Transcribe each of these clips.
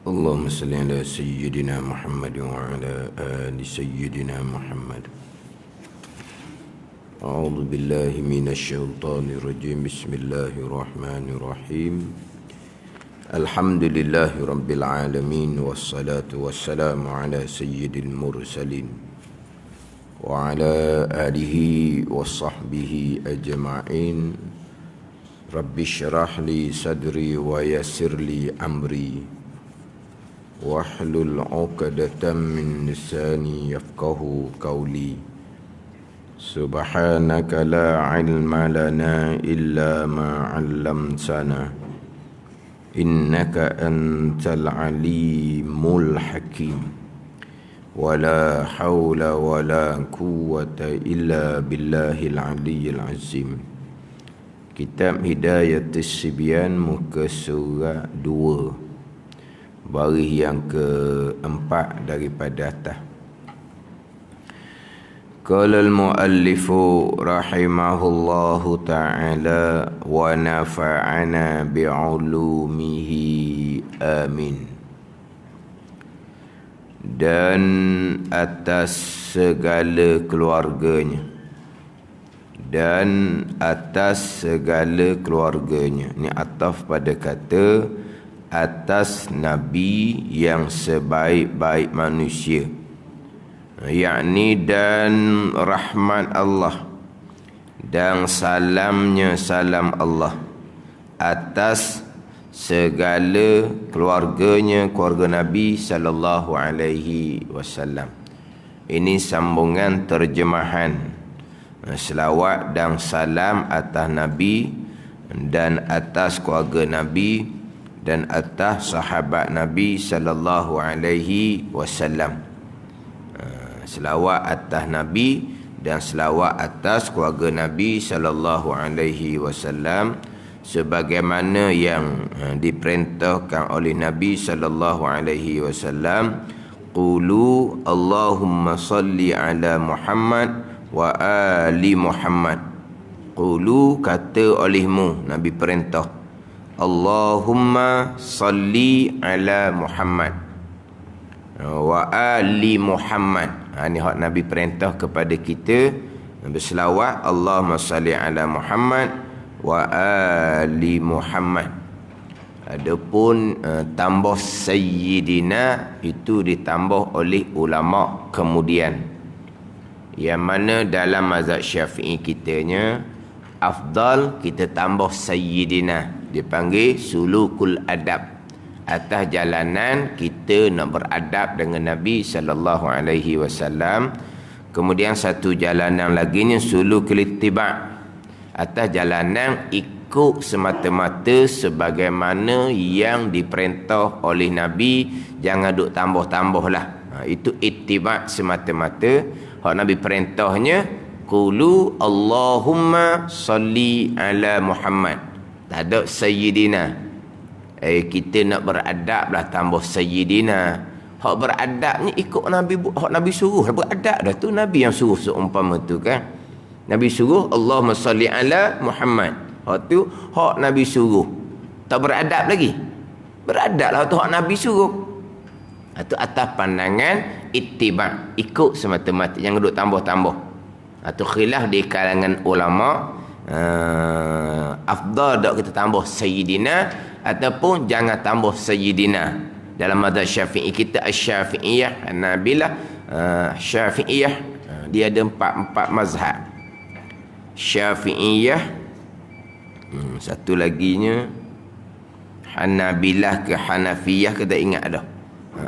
اللهم صل على سيدنا محمد وعلى آل سيدنا محمد. أعوذ بالله من الشيطان الرجيم. بسم الله الرحمن الرحيم. الحمد لله رب العالمين، والصلاة والسلام على سيد المرسلين وعلى آله وصحبه أجمعين. رب اشرح لي صدري ويسر لي أمري واحلل عقدة من لساني يفقه قولي. سبحانك لا علم لنا إلا ما علمتنا إنك أنت العليم الحكيم. ولا حول ولا قوة إلا بالله العلي العظيم. Kitab Hidayatus Sibyan, muka surat 2, baris yang keempat daripada atas. Qala al-muallifu rahimahullahu ta'ala wa nafa'ana bi'ulumihi amin. Dan atas segala keluarganya, dan atas segala keluarganya. Ini ataf pada kata atas Nabi yang sebaik-baik manusia, yakni dan rahmat Allah dan salamnya salam Allah atas segala keluarganya, keluarga Nabi sallallahu alaihi wasallam. Ini sambungan terjemahan. Selawat dan salam atas Nabi dan atas keluarga Nabi dan atas sahabat Nabi sallallahu alaihi wasallam. Selawat atas Nabi dan selawat atas keluarga Nabi sallallahu alaihi wasallam sebagaimana yang diperintahkan oleh Nabi sallallahu alaihi wasallam. Qulu Allahumma salli ala Muhammad wa ali Muhammad. Qulu, kata olehmu, Nabi perintah, Allahumma salli ala Muhammad wa ali Muhammad. Ini hak Nabi perintah kepada kita berselawat, Allahumma salli ala Muhammad wa ali Muhammad. Adapun tambah sayyidina itu ditambah oleh ulama kemudian, yang mana dalam mazhab Syafi'i kitanya afdal kita tambah sayyidina, dipanggil sulukul adab. Atas jalanan kita nak beradab dengan Nabi sallallahu alaihi wasallam. Kemudian satu jalanan lagi ni sulukul ittiba', atas jalanan ikut semata-mata sebagaimana yang diperintah oleh Nabi, jangan duk tambah-tambah lah. Itu ittiba' semata-mata. Hak Nabi perintahnya qulu Allahumma salli ala Muhammad, tak ada sayyidina. Kita nak beradab lah tambah sayyidina. Hak beradab ni ikut Nabi, hak Nabi suruh beradab dah tu. Nabi yang suruh seumpama tu kan. Nabi suruh Allahumma salli ala Muhammad. Hak tu hak Nabi suruh. Tak beradab lagi. Beradab lah tu hak Nabi suruh. Itu atas pandangan ittiba', ikut semata-mata, jangan duk tambah-tambah. Itu khilaf di kalangan ulama, afdal tak kita tambah sayyidina ataupun jangan tambah sayyidina. Dalam mazhab Syafi'i kita Asy-Syafi'iyah, Hanabilah, Syafi'iyah, dia ada empat mazhab. Syafi'iyah, satu laginya Hanabilah ke Hanafiyah, kita ingat dah.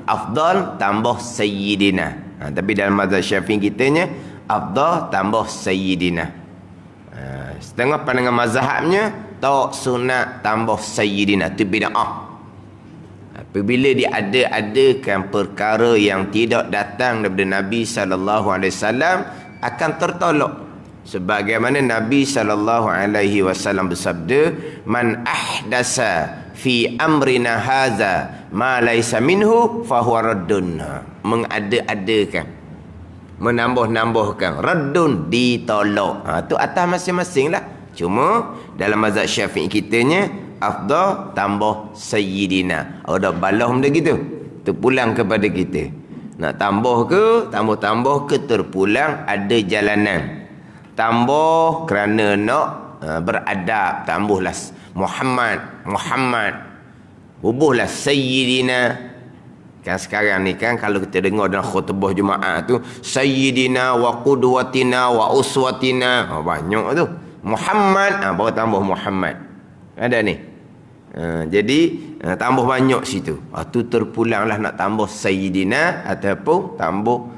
Afdal tambah sayyidina. Tapi dalam mazhab Syafi'i kitanya afdal tambah sayyidina. Setengah pandangan mazhabnya tak sunat tambah sayyidina, tu bid'ah. Apabila dia adakan perkara yang tidak datang daripada Nabi SAW, akan tertolak. Sebagaimana Nabi SAW bersabda, man ahdasa fi amrina haza ma laysa minhu fahuwa raddun. Mengada-adakan, menambah-nambahkan, raddun, ditolak. Tu atas masing-masing lah. Cuma dalam mazhab Syafi'i kitanya, afdal tambah sayyidina. Ada balah benda gitu, terpulang kepada kita. Nak tambah ke, tambah-tambah ke, terpulang ada jalanan. Tambah kerana nak beradab, tambahlah Muhammad, bubuhlah sayyidina. Kan sekarang ni kan, kalau kita dengar dalam khutbah Jumaat tu, sayyidina wa qudwatina wa uswatina, banyak tu Muhammad, baru tambah Muhammad. Ada ni. Jadi tambah banyak situ. Tu terpulanglah nak tambah sayyidina ataupun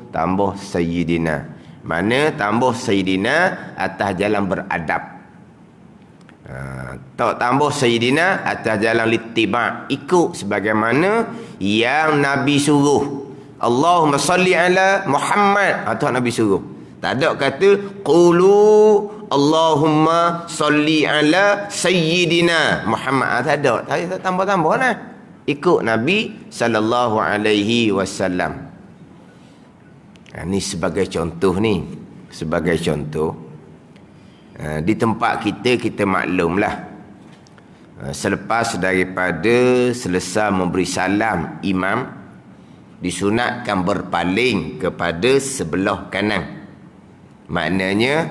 tambah sayyidina. Mana tambah sayyidina atas jalan beradab. Tak tambah sayyidina atas jalan littiba', ikut sebagaimana yang Nabi suruh. Allahumma salli ala Muhammad, tu Nabi suruh. Tak ada kata qulu Allahumma salli ala sayyidina Muhammad. Tak ada. Tak tambah-tambah lah. Ikut Nabi sallallahu alaihi wasallam. Ni sebagai contoh ni. Sebagai contoh. Di tempat kita maklumlah. Selepas daripada selesai memberi salam imam, disunatkan berpaling kepada sebelah kanan. Maknanya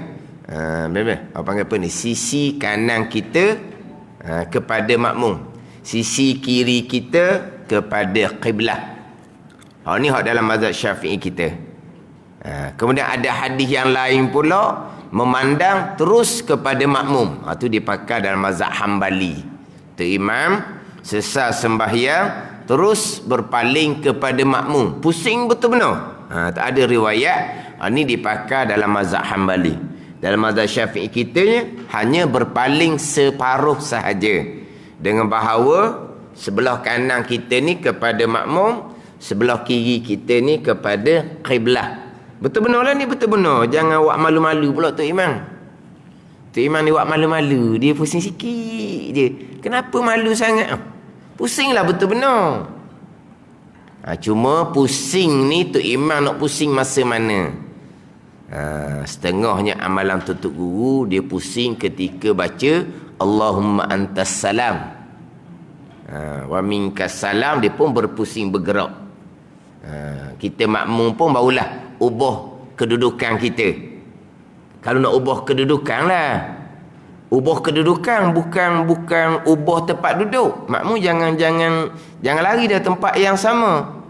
apa panggil apa ni, sisi kanan kita kepada makmum, sisi kiri kita kepada qiblah. Ni hak dalam mazhab Syafi'i kita. Kemudian ada hadis yang lain pula memandang terus kepada makmum. Tu dipakai dalam mazhab Hambali. Tu imam selesai sembahyang terus berpaling kepada makmum, pusing betul benar. Tak ada riwayat. Ini dipakai dalam mazhab Hambali. Dalam mazhab Syafi'i kita hanya berpaling separuh sahaja, dengan bahawa sebelah kanan kita ni kepada makmum, sebelah kiri kita ni kepada qiblah. Betul benar lah ni, betul benar. Jangan buat malu-malu pula tu imam. Tu imam ni buat malu-malu, dia pusing sikit je. Kenapa malu sangat? Pusinglah betul benar. Cuma pusing ni tu imam nak pusing masa mana? Setengahnya amalan tutup guru, dia pusing ketika baca Allahumma antas salam, wa minkas salam, dia pun berpusing bergerak. Kita makmum pun barulah ubah kedudukan kita. Kalau nak ubah kedudukan lah, ubah kedudukan, bukan ubah tempat duduk. Makmum jangan lari dari tempat yang sama.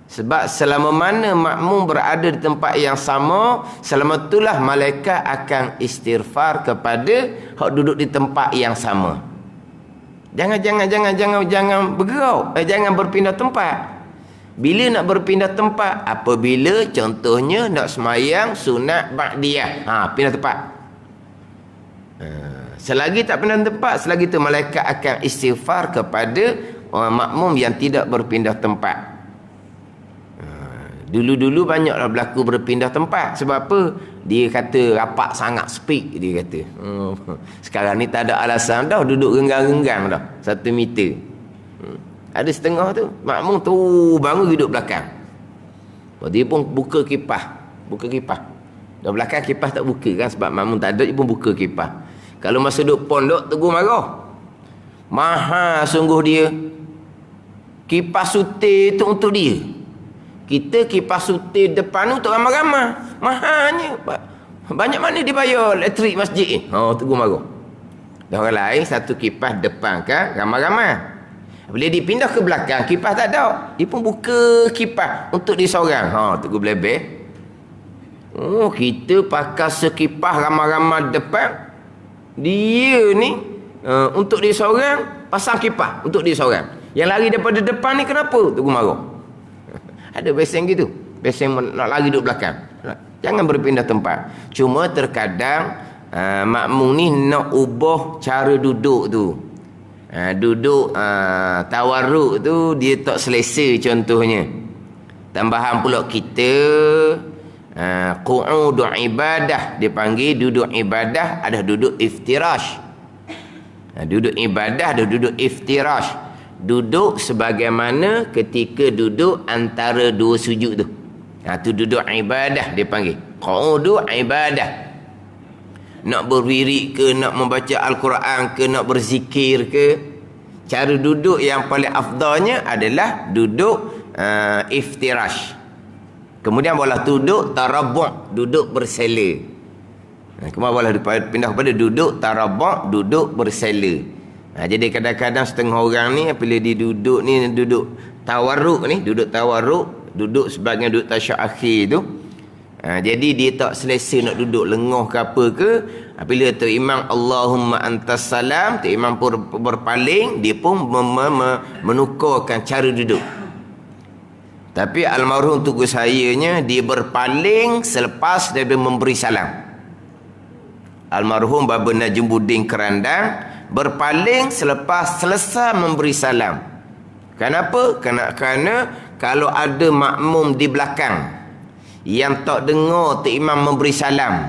Sebab selama mana makmum berada di tempat yang sama, selama itulah malaikat akan istighfar kepada hak duduk di tempat yang sama. Jangan bergerak, jangan berpindah tempat. Bila nak berpindah tempat? Apabila contohnya nak semayang sunat ba'diyah, pindah tempat. Selagi tak pindah tempat, selagi itu malaikat akan istighfar kepada orang makmum yang tidak berpindah tempat. Dulu-dulu banyaklah berlaku berpindah tempat. Sebab apa? Dia kata rapat sangat, speak, dia kata. Sekarang ni tak ada alasan dah, duduk renggang-renggang dah 1 meter. Ada setengah tu makmum tu baru duduk belakang. Dia pun buka kipas. Dah belakang kipas tak buka kan, sebab makmum tak ada, dia pun buka kipas. Kalau masa duduk pondok, tegur marah. Mahal sungguh dia. Kipas sutir tu untuk dia. Kita kipas sutir depan untuk ramai-ramai. Mahalnya. Banyak mana dia bayar elektrik masjid ni? Tegur marah. Dan orang lain satu kipas depan kan, ramai-ramai. Bila dia pindah ke belakang, kipas tak ada. Dia pun buka kipas untuk dia seorang. Tegur belebeh. Kita pakai sekipas ramai-ramai depan. Dia ni untuk dia seorang pasang kipas untuk dia seorang. Yang lari daripada depan ni kenapa? Tegur marah. Ada besen gitu. Besen nak lari duduk belakang. Jangan berpindah tempat. Cuma terkadang makmum ni nak ubah cara duduk tu. Duduk tawarruk tu dia tak selesa contohnya. Tambahan pula kita qu'ud ibadah, dia panggil duduk ibadah, ada duduk iftirash. Duduk ibadah ada duduk iftirash. Duduk sebagaimana ketika duduk antara dua sujud tu. Tu duduk ibadah dia panggil. Qu'ud ibadah. Nak berwirid ke, nak membaca Al-Quran ke, nak berzikir ke, cara duduk yang paling afdalnya adalah duduk iftirash. Kemudian boleh duduk tarabbu', duduk bersela. Kemudian boleh pindah kepada duduk tarabbu', duduk bersela. Jadi kadang-kadang setengah orang ni apabila dia duduk ni, duduk tawarruk ni, duduk sebagai duduk tasyahud akhir tu, jadi dia tak selesa nak duduk lengah ke apa ke. Apabila tu imam Allahumma antas salam, tu imam pun berpaling, dia pun menukarkan cara duduk. Tapi almarhum tugu sayanya, dia berpaling selepas dia memberi salam. Almarhum Baba Najmuddin Kerandang berpaling selepas selesai memberi salam. Kenapa? Kerana kalau ada makmum di belakang yang tak dengar tok imam memberi salam,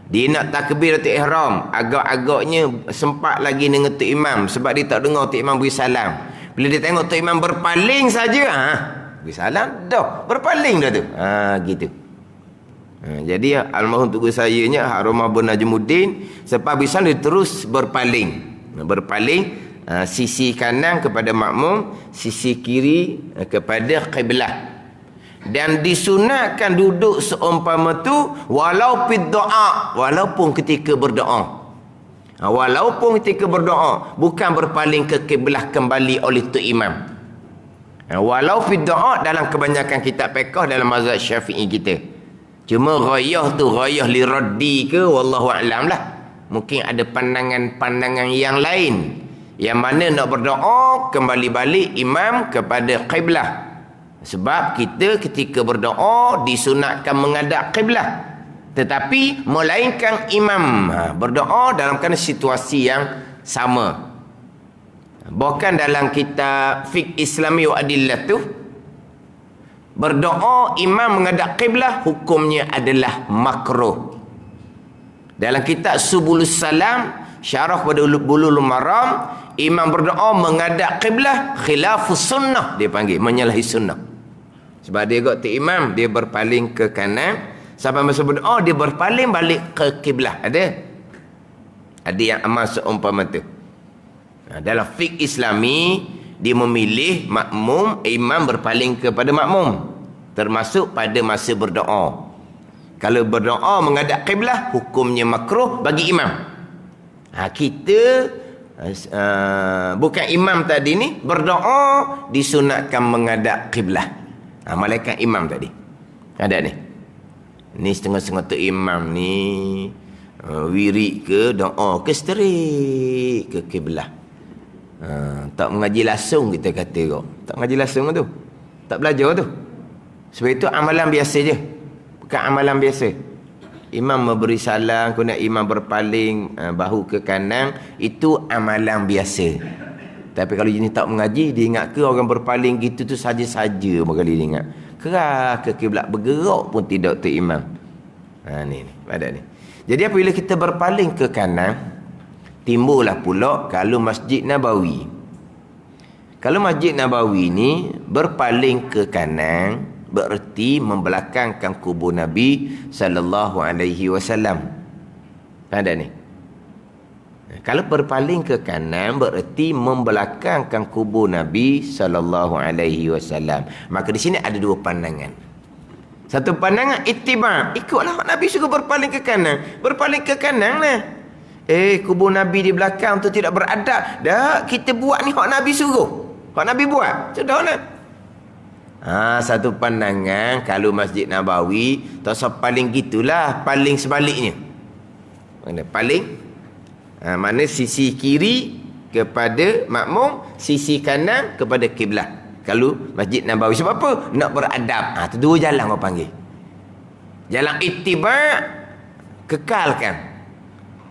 dia nak takbiratul ihram, agak-agaknya sempat lagi dengan tok imam sebab dia tak dengar tok imam beri salam. Bila dia tengok tok imam berpaling saja, beri salam dah, berpaling dah tu. Gitu. Jadi almarhum tugu sayanya Harumah bin Najmuddin selepas beri salam dia terus berpaling. Sisi kanan kepada makmum, sisi kiri kepada qiblah. Dan disunatkan duduk seumpama tu walaupun ketika berdoa. Walaupun ketika berdoa, bukan berpaling ke kiblah kembali oleh tok imam. Walau fi doa dalam kebanyakan kitab fiqh dalam mazhab Syafi'i kita. Cuma ghayah tu ghayah li raddi ke, wallahu a'lam lah. Mungkin ada pandangan-pandangan yang lain yang mana nak berdoa kembali balik imam kepada qiblah. Sebab kita ketika berdoa disunatkan menghadap qiblah, tetapi melainkan imam berdoa dalam keadaan situasi yang sama. Bahkan dalam kitab Fiqh Islami wa Adillah tu, berdoa imam menghadap qiblah hukumnya adalah makruh. Dalam kitab Subulus Salam, syarah pada Bulughul Maram, imam berdoa menghadap qiblah khilafus sunnah, dia panggil menyalahi sunnah. Sebab dia got imam, dia berpaling ke kanan, sampai masa berdoa dia berpaling balik ke kiblah. Ada yang amal seumpama tu. Dalam fiqh Islami, dia memilih makmum, imam berpaling kepada makmum, termasuk pada masa berdoa. Kalau berdoa menghadap kiblah, hukumnya makruh bagi imam. Kita bukan imam tadi ni, berdoa disunatkan menghadap kiblah. Malaikat imam tadi ada ni. Ni setengah-setengah tu imam ni wirid ke doa ke straight ke kiblah. Tak mengaji langsung, kita kata kau. Tak mengaji langsung tu. Tak belajar tu. Sebab itu amalan biasa je. Bukan amalan biasa. Imam memberi salam, kemudian imam berpaling bahu ke kanan, itu amalan biasa. Tapi kalau jenis tak mengaji, dia ingat ke orang berpaling gitu tu saja-saja berkali dia ingat. Kerah ke kiblat, bergerak pun tidak tu imam. Ni pada ni. Jadi apabila kita berpaling ke kanan, timbullah pula kalau Masjid Nabawi. Kalau Masjid Nabawi ni berpaling ke kanan, bererti membelakangkan kubur Nabi sallallahu alaihi wasallam. Ada ni. Kalau berpaling ke kanan bererti membelakangkan kubur Nabi sallallahu alaihi wasallam. Maka di sini ada dua pandangan. Satu pandangan ittiba, ikutlah Nabi suruh berpaling ke kanan. Berpaling ke kanan lah. Kubur Nabi di belakang tu tidak beradab. Dah kita buat ni hak Nabi suruh. Hak Nabi buat. Sudahlah. Satu pandangan kalau Masjid Nabawi tak usah paling gitulah, paling sebaliknya. Mana paling? Mana sisi kiri kepada makmum, sisi kanan kepada kiblah. Kalau Masjid Nabawi, sebab apa? Nak beradab. Tu dua jalan orang panggil. Jalan ittiba, kekalkan.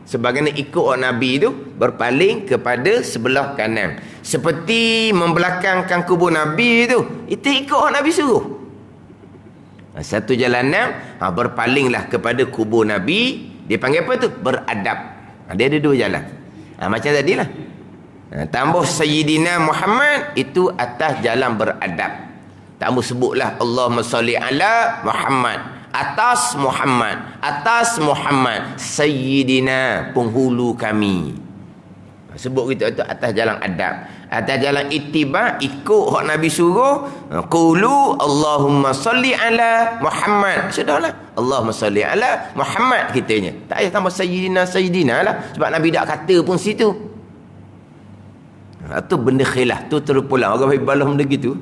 Sebagaimana ikut orang Nabi itu berpaling kepada sebelah kanan. Seperti membelakangkan kubur Nabi itu ikut orang Nabi suruh. Satu jalan 6, berpalinglah kepada kubur Nabi. Dia panggil apa tu? Beradab. Dia ada 2 jalan. Macam tadilah. Tambah Sayyidina Muhammad, itu atas jalan beradab. Tambah sebutlah Allahumma salli ala Muhammad. Atas Muhammad Sayyidina, penghulu kami. Sebut gitu, itu atas jalan adab. Atas jalan ittiba, ikut hak Nabi suruh. Qulu Allahumma salli ala Muhammad. Sudahlah, Allahumma salli ala Muhammad kitanya. Tak payah tambah Sayyidina lah, sebab Nabi dah kata pun situ. Itu benda khilaf. Tu terpulang orang bagi balas benda gitu.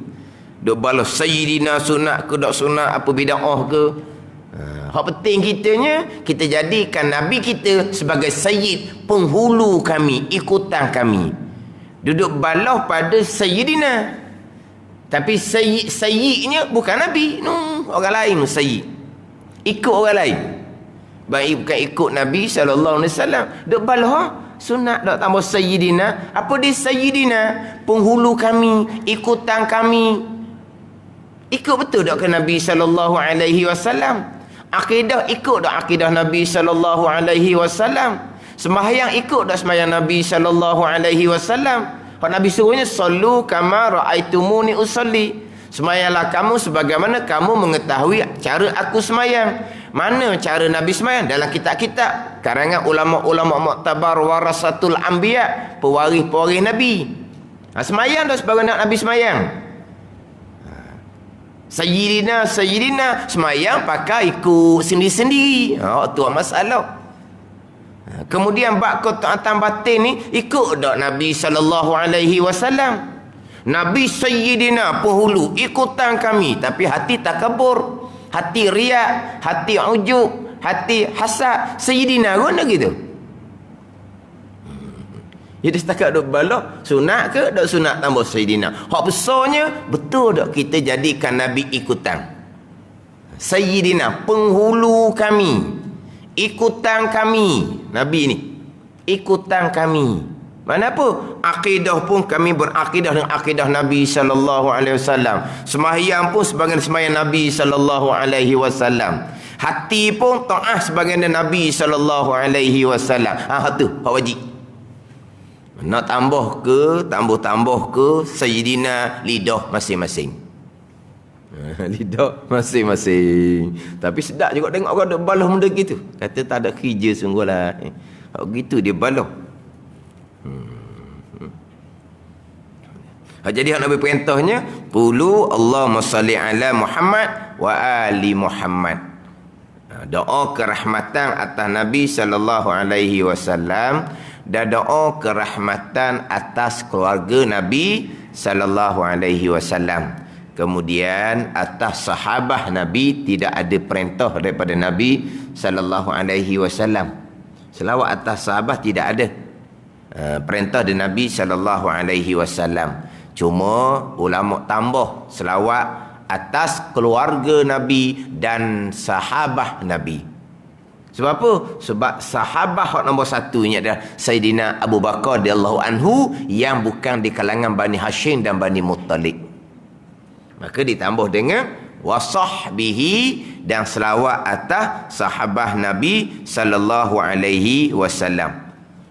Duk balas Sayyidina sunat ke tak sunat, apa bid'ah ke. Hak penting kitanya, kita jadikan Nabi kita sebagai Sayyid, penghulu kami, ikutan kami. Duduk balah pada Sayyidina. Tapi Sayyidnya bukan Nabi. Orang lain Sayyid. Ikut orang lain. Baik bukan ikut Nabi SAW. Duduk balah sunat tak tambah Sayyidina. Apa dia Sayyidina? Penghulu kami, ikutan kami. Ikut betul tak ke Nabi SAW? Akidah ikut tak akidah Nabi SAW? Sembahyang ikut tak sembahyang Nabi SAW? Kalau Nabi suruhnya sallu kama ra'aitumuni usalli. Sembahyanglah kamu sebagaimana kamu mengetahui cara aku sembahyang. Mana cara Nabi sembahyang? Dalam kitab-kitab karangan ulama-ulama muktabar warasatul anbiya, pewaris-pewaris Nabi. Sembahyang tak sebagaimana Nabi sembahyang. Sayyidina semayang pakai ikut sendiri-sendiri. Tu masalah. Kemudian bab ketaatan batin ni ikut tak Nabi SAW. Nabi Sayyidina penghulu, ikutan kami, tapi hati takabur, hati riak, hati ujub, hati hasad. Sayyidina pun dah gitu. Jadi setakat duk balak, sunat ke tak sunat tambah Sayyidina. Hak besarnya, betul tak kita jadikan Nabi ikutan. Sayyidina, penghulu kami, ikutan kami. Nabi ni, ikutan kami. Mana apa? Akidah pun kami berakidah dengan akidah Nabi SAW. Sembahyang pun sebagian sembahyang Nabi SAW. Hati pun ta'ah sebagian Nabi SAW. Tu, hak wajib. Nak tambah ke, tambah ke Sayyidina, lidah masing-masing. Lidah masing-masing. Tapi sedap juga tengok orang ada balah benda gitu. Kata tak ada kerja sungguhlah. Gitu dia balah. Jadi hak Nabi perintahnya, qulu Allahumma salli ala Muhammad wa ali Muhammad. Doa kerahmatan atas Nabi SAW. Dan doa kerahmatan atas keluarga Nabi SAW. Kemudian atas sahabat Nabi, tidak ada perintah daripada Nabi SAW. Selawat atas sahabat tidak ada perintah dari Nabi SAW. Cuma ulama tambah selawat atas keluarga Nabi dan sahabat Nabi. Sebab apa? Sebab sahabat hak nombor 1 ni adalah Sayyidina Abu Bakar radhiyallahu anhu, yang bukan di kalangan Bani Hashim dan Bani Muttalib. Maka ditambah dengan wasahbihi, dan selawat atas sahabat Nabi sallallahu alaihi wasallam.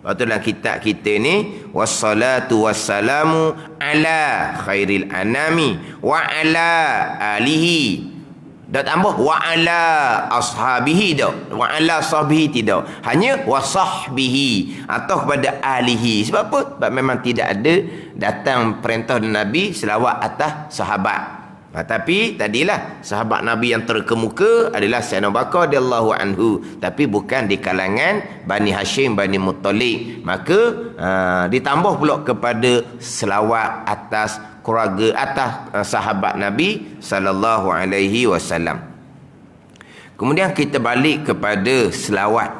Lepas tu dalam kitab kita ni, wassalatu wassalamu ala khairil anami wa ala alihi. Dah tambah wa ala ashabihi dah. Wa ala sahbihi tidak. Hanya wa sahbihi atau kepada alihi. Sebab apa? Sebab memang tidak ada datang perintah dari Nabi selawat atas sahabat. Tapi tadilah sahabat Nabi yang terkemuka adalah Sayyidina Abu Bakar radhiyallahu anhu, tapi bukan di kalangan Bani Hashim, Bani Muttalib. Maka ditambah pula kepada selawat atas keluarga, atas sahabat Nabi sallallahu alaihi wasallam. Kemudian kita balik kepada selawat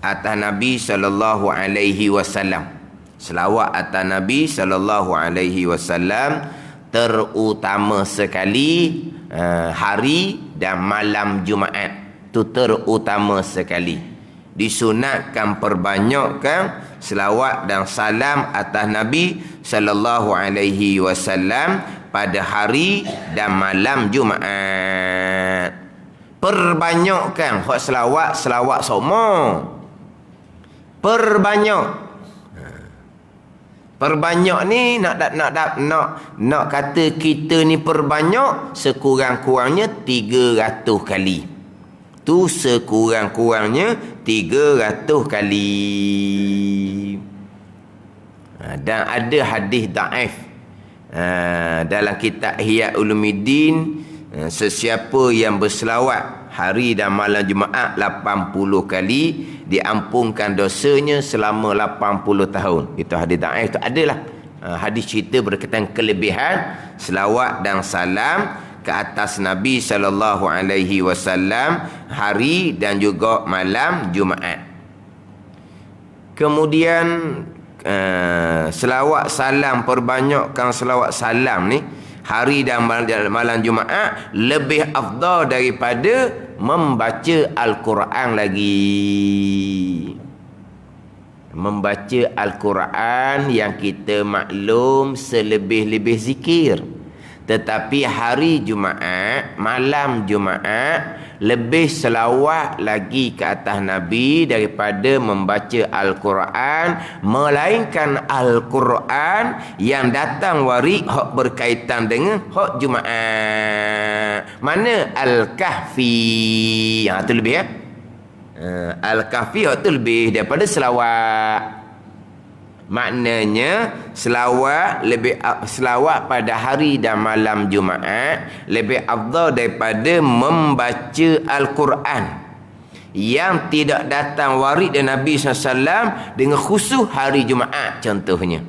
atas Nabi sallallahu alaihi wasallam. Selawat atas Nabi sallallahu alaihi wasallam terutama sekali hari dan malam Jumaat. Itu terutama sekali. disunatkan perbanyakkan selawat dan salam atas Nabi sallallahu alaihi wasallam pada hari dan malam Jumaat. Perbanyakkan hak selawat semua. Perbanyak ni nak kata kita ni perbanyak sekurang-kurangnya 300 kali. Tu sekurang-kurangnya 300 kali. Dan ada hadis daif dalam kitab Ihya Ulumuddin, sesiapa yang berselawat hari dan malam Jumaat 80 kali diampunkan dosanya selama 80 tahun. Itu hadis daif tu adalah hadis cerita berkaitan kelebihan selawat dan salam ke atas Nabi sallallahu alaihi wasallam hari dan juga malam Jumaat. Kemudian selawat salam, perbanyakkan selawat salam ni hari dan malam Jumaat lebih afdal daripada membaca Al-Quran lagi. Membaca Al-Quran yang kita maklum selebih-lebih zikir. Tetapi hari Jumaat, malam Jumaat lebih selawat lagi ke atas Nabi daripada membaca Al-Quran, melainkan Al-Quran yang datang warid hak berkaitan dengan hak Jumaat. Mana Al-Kahfi, yang tu lebih Al-Kahfi hak tu lebih daripada selawat. Maknanya selawat pada hari dan malam Jumaat lebih afdal daripada membaca Al-Quran yang tidak datang warid dari Nabi SAW dengan khusus hari Jumaat contohnya.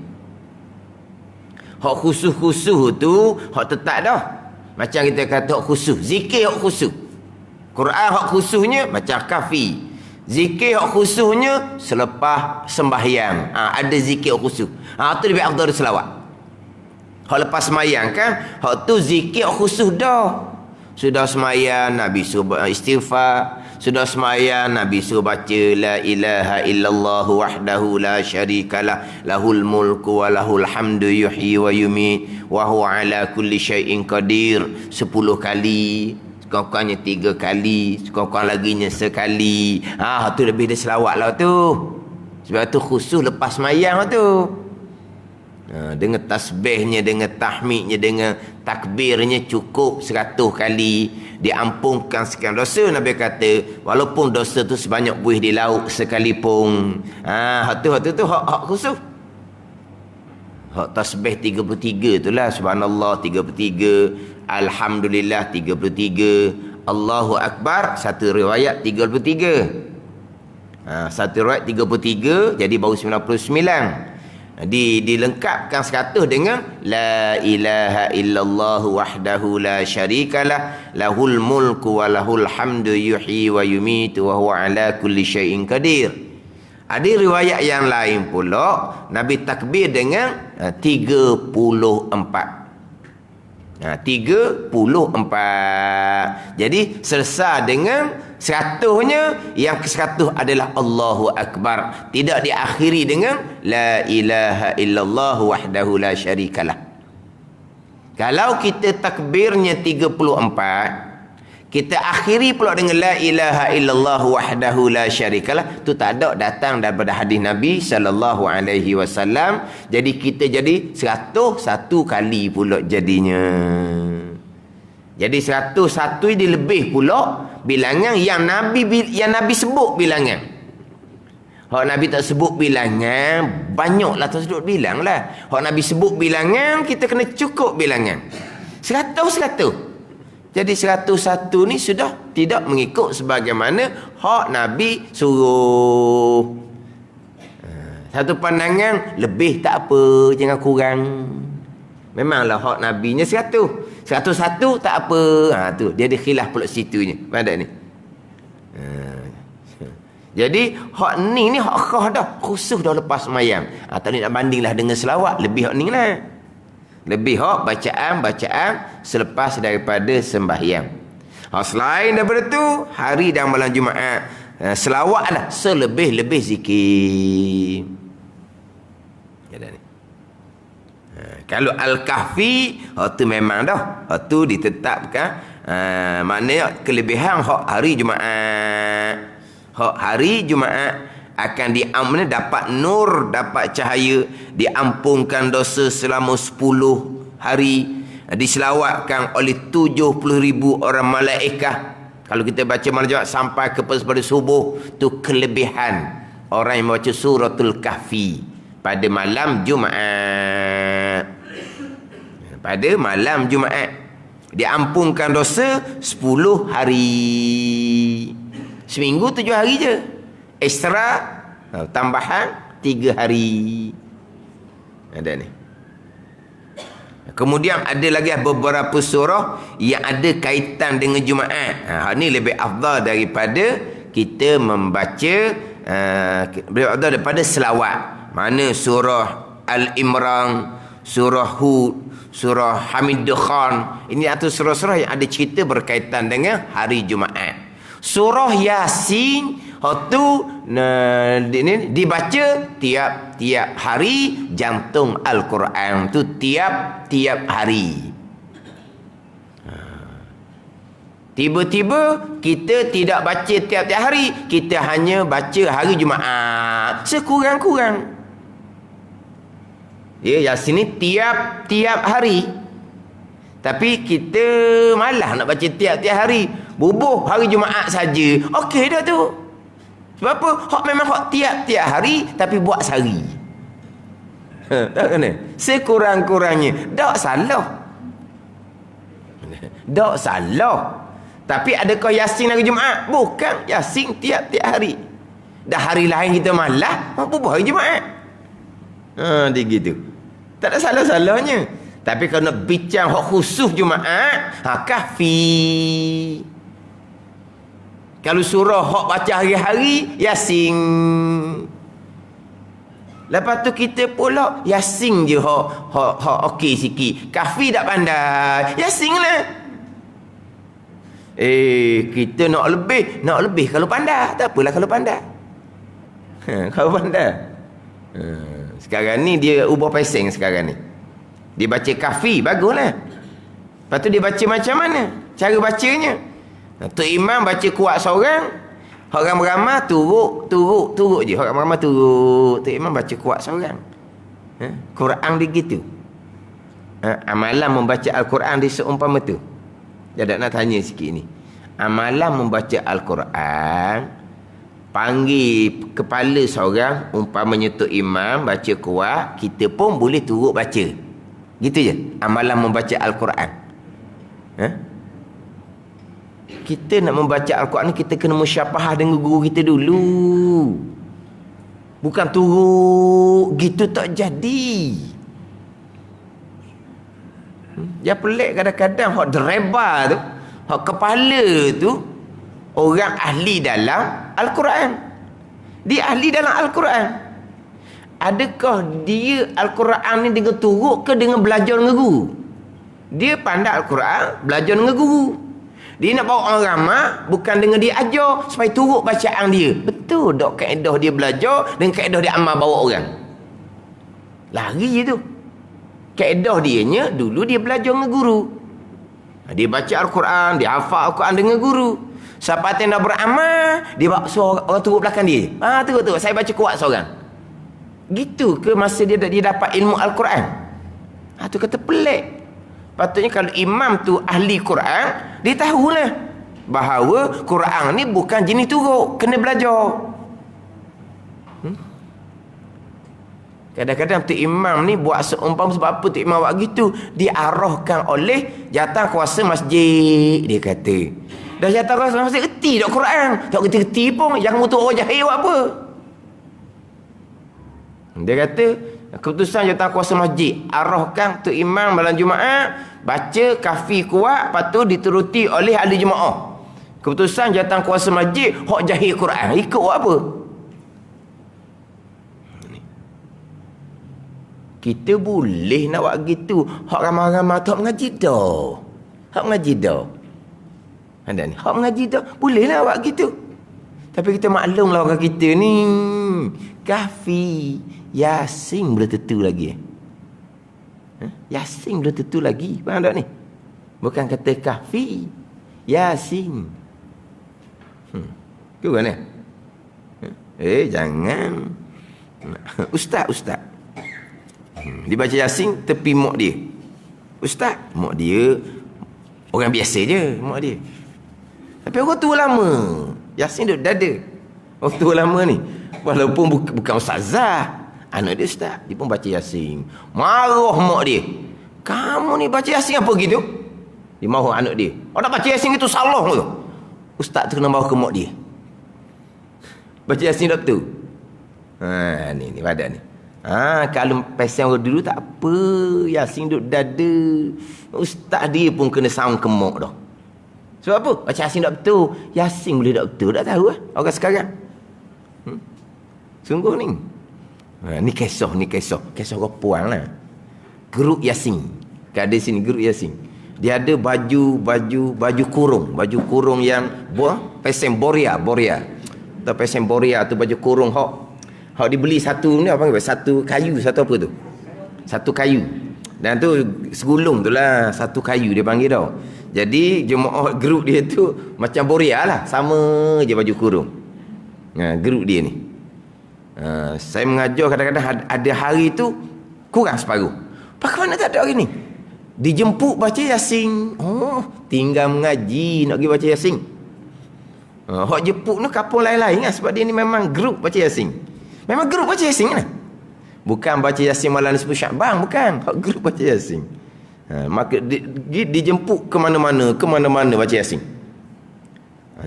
Hak khusus-khusus tu hak tetap dah. Macam kita kata hak khusus, zikir hak khusus. Quran hak khususnya macam kafi. Zikir hak khususnya selepas sembahyang. Ada zikir hak khusus. Tu lebih afdal dari selawat. Hak lepas sembahyang kan, hak tu zikir hak khusus dah. Sudah sembahyang Nabi suruh istighfar, sudah sembahyang Nabi suruh baca la ilaha illallah wahdahu la syarikalah lahul mulku wa lahul hamdu yuhyi wa yumiit wa huwa ala kulli syai'in qadir 10 kali. Sekurang-kurangnya 3 kali, sekurang-kurang laginya sekali. Tu lebih dari selawat lah tu. Sebab tu khusus lepas semayang lah tu. Dengan tasbihnya, dengan tahmidnya, dengan takbirnya cukup 100 kali. Diampunkan sekian dosa. Nabi kata, walaupun dosa tu sebanyak buih di laut sekalipun. Hak tu hak khusus. Hak tasbih 33 tu lah. Subhanallah 33. Alhamdulillah 33. Allahu Akbar satu riwayat 33. Satu riwayat 33 jadi baru 99. Dilengkapkan 100 dengan la ilaha illallah wahdahu la syarikalah lahul mulku wa lahul hamdu yuhyi wa yumitu wa huwa ala kulli syai'in qadir. Ada riwayat yang lain pula Nabi takbir dengan 34. 34. Jadi selesai dengan 100-nya, yang ke-100 adalah Allahu Akbar. Tidak diakhiri dengan la ilaha illallah wahdahu la syarikalah. Kalau kita takbirnya 34, kita akhiri pula dengan la ilaha illallah wahdahu la syarikalah, tu tak ada datang daripada hadis Nabi sallallahu alaihi wasallam. Jadi kita jadi 101 kali pula jadinya. Jadi 101 ini lebih pula bilangan yang Nabi sebut bilangan. Hak Nabi tak sebut bilangan, banyaklah tak sebut bilang lah. Hak Nabi sebut bilangan, kita kena cukup bilangan. 100. Jadi 101 ni sudah tidak mengikut sebagaimana hak Nabi suruh. Satu pandangan, lebih tak apa, jangan kurang. Memanglah hak Nabinya 100. 101 tak apa. Tu dia ada khilaf pula situnya. Pada ni. Jadi hak ni hak khas dah, khusus dah lepas semayang. Tak ni nak bandinglah dengan selawat, lebih hak ni lah. Lebih hak bacaan selepas daripada sembahyang. Selain daripada tu, hari dan malam Jumaat selawat lah selebih-lebih zikir. Ada ni. Kalau Al-Kahfi, tu memang dah. Tu ditetapkan. Maknanya kelebihan hak hari Jumaat. Hak hari Jumaat akan dapat nur, dapat cahaya, diampunkan dosa selama 10 hari, diselawatkan oleh 70,000 orang malaikat. Kalau kita baca malam Jumaat sampai kepada subuh, tu kelebihan orang yang membaca suratul Kahfi pada malam Jumaat. Pada malam Jumaat diampunkan dosa 10 hari. Seminggu 7 hari je. Ekstra tambahan 3 hari. Ada ni. Kemudian ada lagi beberapa surah yang ada kaitan dengan Jumaat. Ini lebih afdal daripada kita membaca lebih afdal daripada selawat. Mana surah Al-Imran, surah Hud, surah Hamid Khan. Ini atau surah-surah yang ada cerita berkaitan dengan hari Jumaat. Surah Yasin itu dibaca tiap-tiap hari. Jantung Al-Quran itu tiap-tiap hari. Tiba-tiba kita tidak baca tiap-tiap hari, kita hanya baca hari Jumaat sekurang-kurang. Yasin ni tiap-tiap hari. Tapi kita malah nak baca tiap-tiap hari. Bubuh hari Jumaat saja. Okey dah tu. Sebab apa? Hak memang hak tiap-tiap hari tapi buat sehari. Tak kena. Sekurang-kurangnya. Tak salah. Tak salah. Tapi adakah Yasin hari Jumaat? Bukan. Yasin tiap-tiap hari. Dah hari lain kita malah bubuh hari Jumaat. Dia gitu. Tak ada salah-salahnya. Tapi kalau nak bincang hak khusus Jumaat, Kahfi. Kalau surah hak baca hari-hari, Yasin. Lepas tu kita pula Yasin je hak okey sikit. Kahfi tak pandai, Yasin lah. Kita nak lebih kalau pandai. Tak apalah kalau pandai. Kalau pandai. Sekarang ni dia ubah peseng sekarang ni. Dia baca Kahfi, baguslah. Lepas tu dia baca macam mana? Cara bacanya. Tok Imam baca kuat seorang, orang ramai turut je. Orang ramai turut. Tok Imam baca kuat seorang. Quran dia gitu. Amalan membaca Al-Quran dia seumpama tu. Jadi nak tanya sikit ni. Amalan membaca Al-Quran, panggil kepala seorang, umpamanya Tok Imam baca kuat, kita pun boleh turut baca. Gitu je amalan membaca Al-Quran. Kita nak membaca Al-Quran ni, kita kena musyafahah dengan guru kita dulu. Bukan turut gitu tak jadi. Dia pelik kadang-kadang hak dereba tu, hak kepala tu orang ahli dalam Al-Quran. Dia ahli dalam Al-Quran. Adakah dia Al-Quran ni dengan turut ke dengan belajar dengan guru? Dia pandai Al-Quran, belajar dengan guru. Dia nak bawa orang ramai, bukan dengan dia ajar supaya turut bacaan dia. Betul tak kaedah dia belajar dan kaedah dia amal bawa orang? Lari je tu. Kaedah dianya, dulu dia belajar dengan guru. Dia baca Al-Quran, dia hafal Al-Quran dengan guru. Siapa yang dah beramal, dia bawa orang turut belakang dia. Turut, saya baca kuat seorang. Gitu ke masa dia dapat ilmu Al-Quran? Tu kata pelik. Patutnya kalau imam tu ahli Quran, dia tahulah bahawa Quran ni bukan jenis turut, kena belajar. Kadang-kadang tu imam ni buat seumpama, sebab apa tu imam buat gitu? Diarahkan oleh jatah kuasa masjid, dia kata. Dah jatah kuasa masjid, erti tak Quran? Tak erti-erti pun, yang untuk orang jahil buat apa? Dia kata, keputusan jatah kuasa masjid, arahkan tu imam malam Jumaat, baca Kahfi kuat, lepas tu dituruti oleh ahli jemaah. Keputusan jatah kuasa masjid, hak jahil Quran, ikut buat apa? Kita boleh nak buat gitu. Hak ramai-ramai tu hak mengaji dah. Hak mengaji dah. Ada ni, hak mengaji dah. Boleh lah buat gitu. Tapi kita maklumlah orang kita ni Kahfi, Yasin belum tentu lagi. Yasin belum tentu lagi. Faham tak ni? Bukan kata Kahfi, Yasin. Ke mana? Jangan. Ustaz. Dibaca Yasin tepi mak dia. Ustaz, mak dia orang biasa je, mak dia. Tapi orang tua lama, Yasin duduk dada. Orang tua lama ni, walaupun bukan ustazah, anak dia ustaz, dia pun baca Yasin. Marah mak dia. Kamu ni baca Yasin apa gitu? Dia marah anak dia. Nak baca Yasin itu salah ke? Ustaz tu kena bawa ke mak dia. Baca Yasin doktor. Ni badan ni. Kalau pasal orang dulu tak apa, Yasin duduk dada. Ustaz dia pun kena sound ke mak dah. Sebab apa? Baca Yasin tak betul. Yasin boleh tak betul, tak tahu lah orang sekarang. Sungguh ni. Ni kisah orang puan lah. Geruk Yasin. Kat ada sini geruk Yasin. Dia ada baju kurung yang pesen boria. Atau pesen boria tu baju kurung hok dibeli satu ni apa panggil? Satu kayu, satu apa tu? Satu kayu. Dan tu segulung tu lah, satu kayu dia panggil tau. Jadi jemaah grup dia tu macam boria lah, sama je baju kurung. Grup dia ni. Saya mengajar kadang-kadang ada hari tu kurang separuh. Bagaimana tak ada hari ni? Dijemput baca Yasin. Tinggal mengaji nak pergi baca Yasin. Hak jemput ni kapung lain-lain lah, sebab dia ni memang grup baca Yasin. Memang grup baca Yasin lah. Bukan baca Yasin malam 10 Syakban, bukan. Hak grup baca Yasin. Maka dijemput ke mana-mana baca Yasin.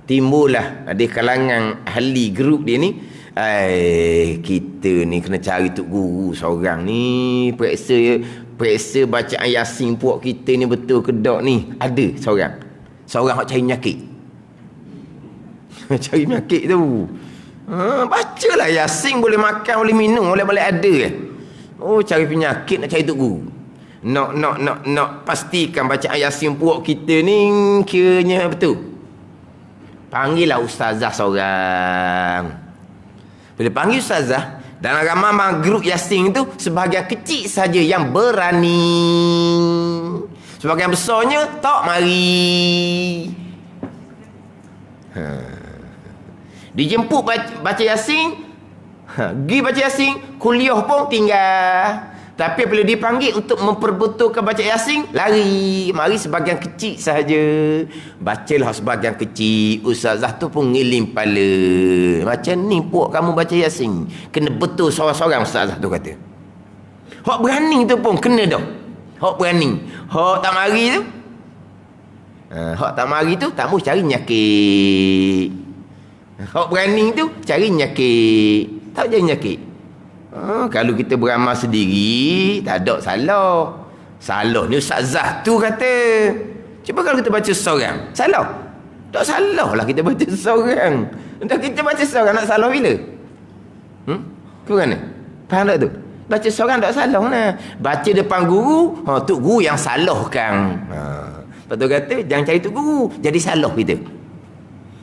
Timbullah ada kalangan ahli grup dia ni, kita ni kena cari tok guru seorang ni, periksa bacaan Yasin puak kita ni betul ke tak ni. Ada seorang hak cari penyakit. Cari penyakit tu. Bacalah Yasin, boleh makan, boleh minum, boleh ada kan. Cari penyakit nak cari tok guru. Nak pastikan bacaan Yasin puak kita ni kiranya betul. Panggillah ustazah seorang. Bila panggil ustazah, dalam ramai grup Yasin tu sebahagian kecil saja yang berani. Sebahagian besarnya tak mari. Dijemput baca Yasin, pergi baca Yasin, kuliah pun tinggal. Tapi bila dipanggil untuk memperbetulkan baca Yasin, lari. Mari sebahagian kecil sahaja. Bacalah sebahagian kecil. Ustazah tu pun ngiling kepala. Macam ni puak kamu baca Yasin, kena betul seorang-seorang, ustazah tu kata. Hak berani tu pun kena dah. Hak berani. Hak tak mari tu, tak mahu cari nyakit. Hak berani tu cari nyakit. Tak jadi nyakit. Kalau kita beramal sendiri, tak ada salah ni ustazah tu kata. Cuba kalau kita baca seorang, salah? Tak salah lah kita baca seorang. Untuk kita baca seorang nak salah bila? Ke mana? Faham tak tu? Baca seorang tak salah lah. Baca depan guru, tok guru yang salahkan. Lepas tu kata jangan cari tok guru, jadi salah kita.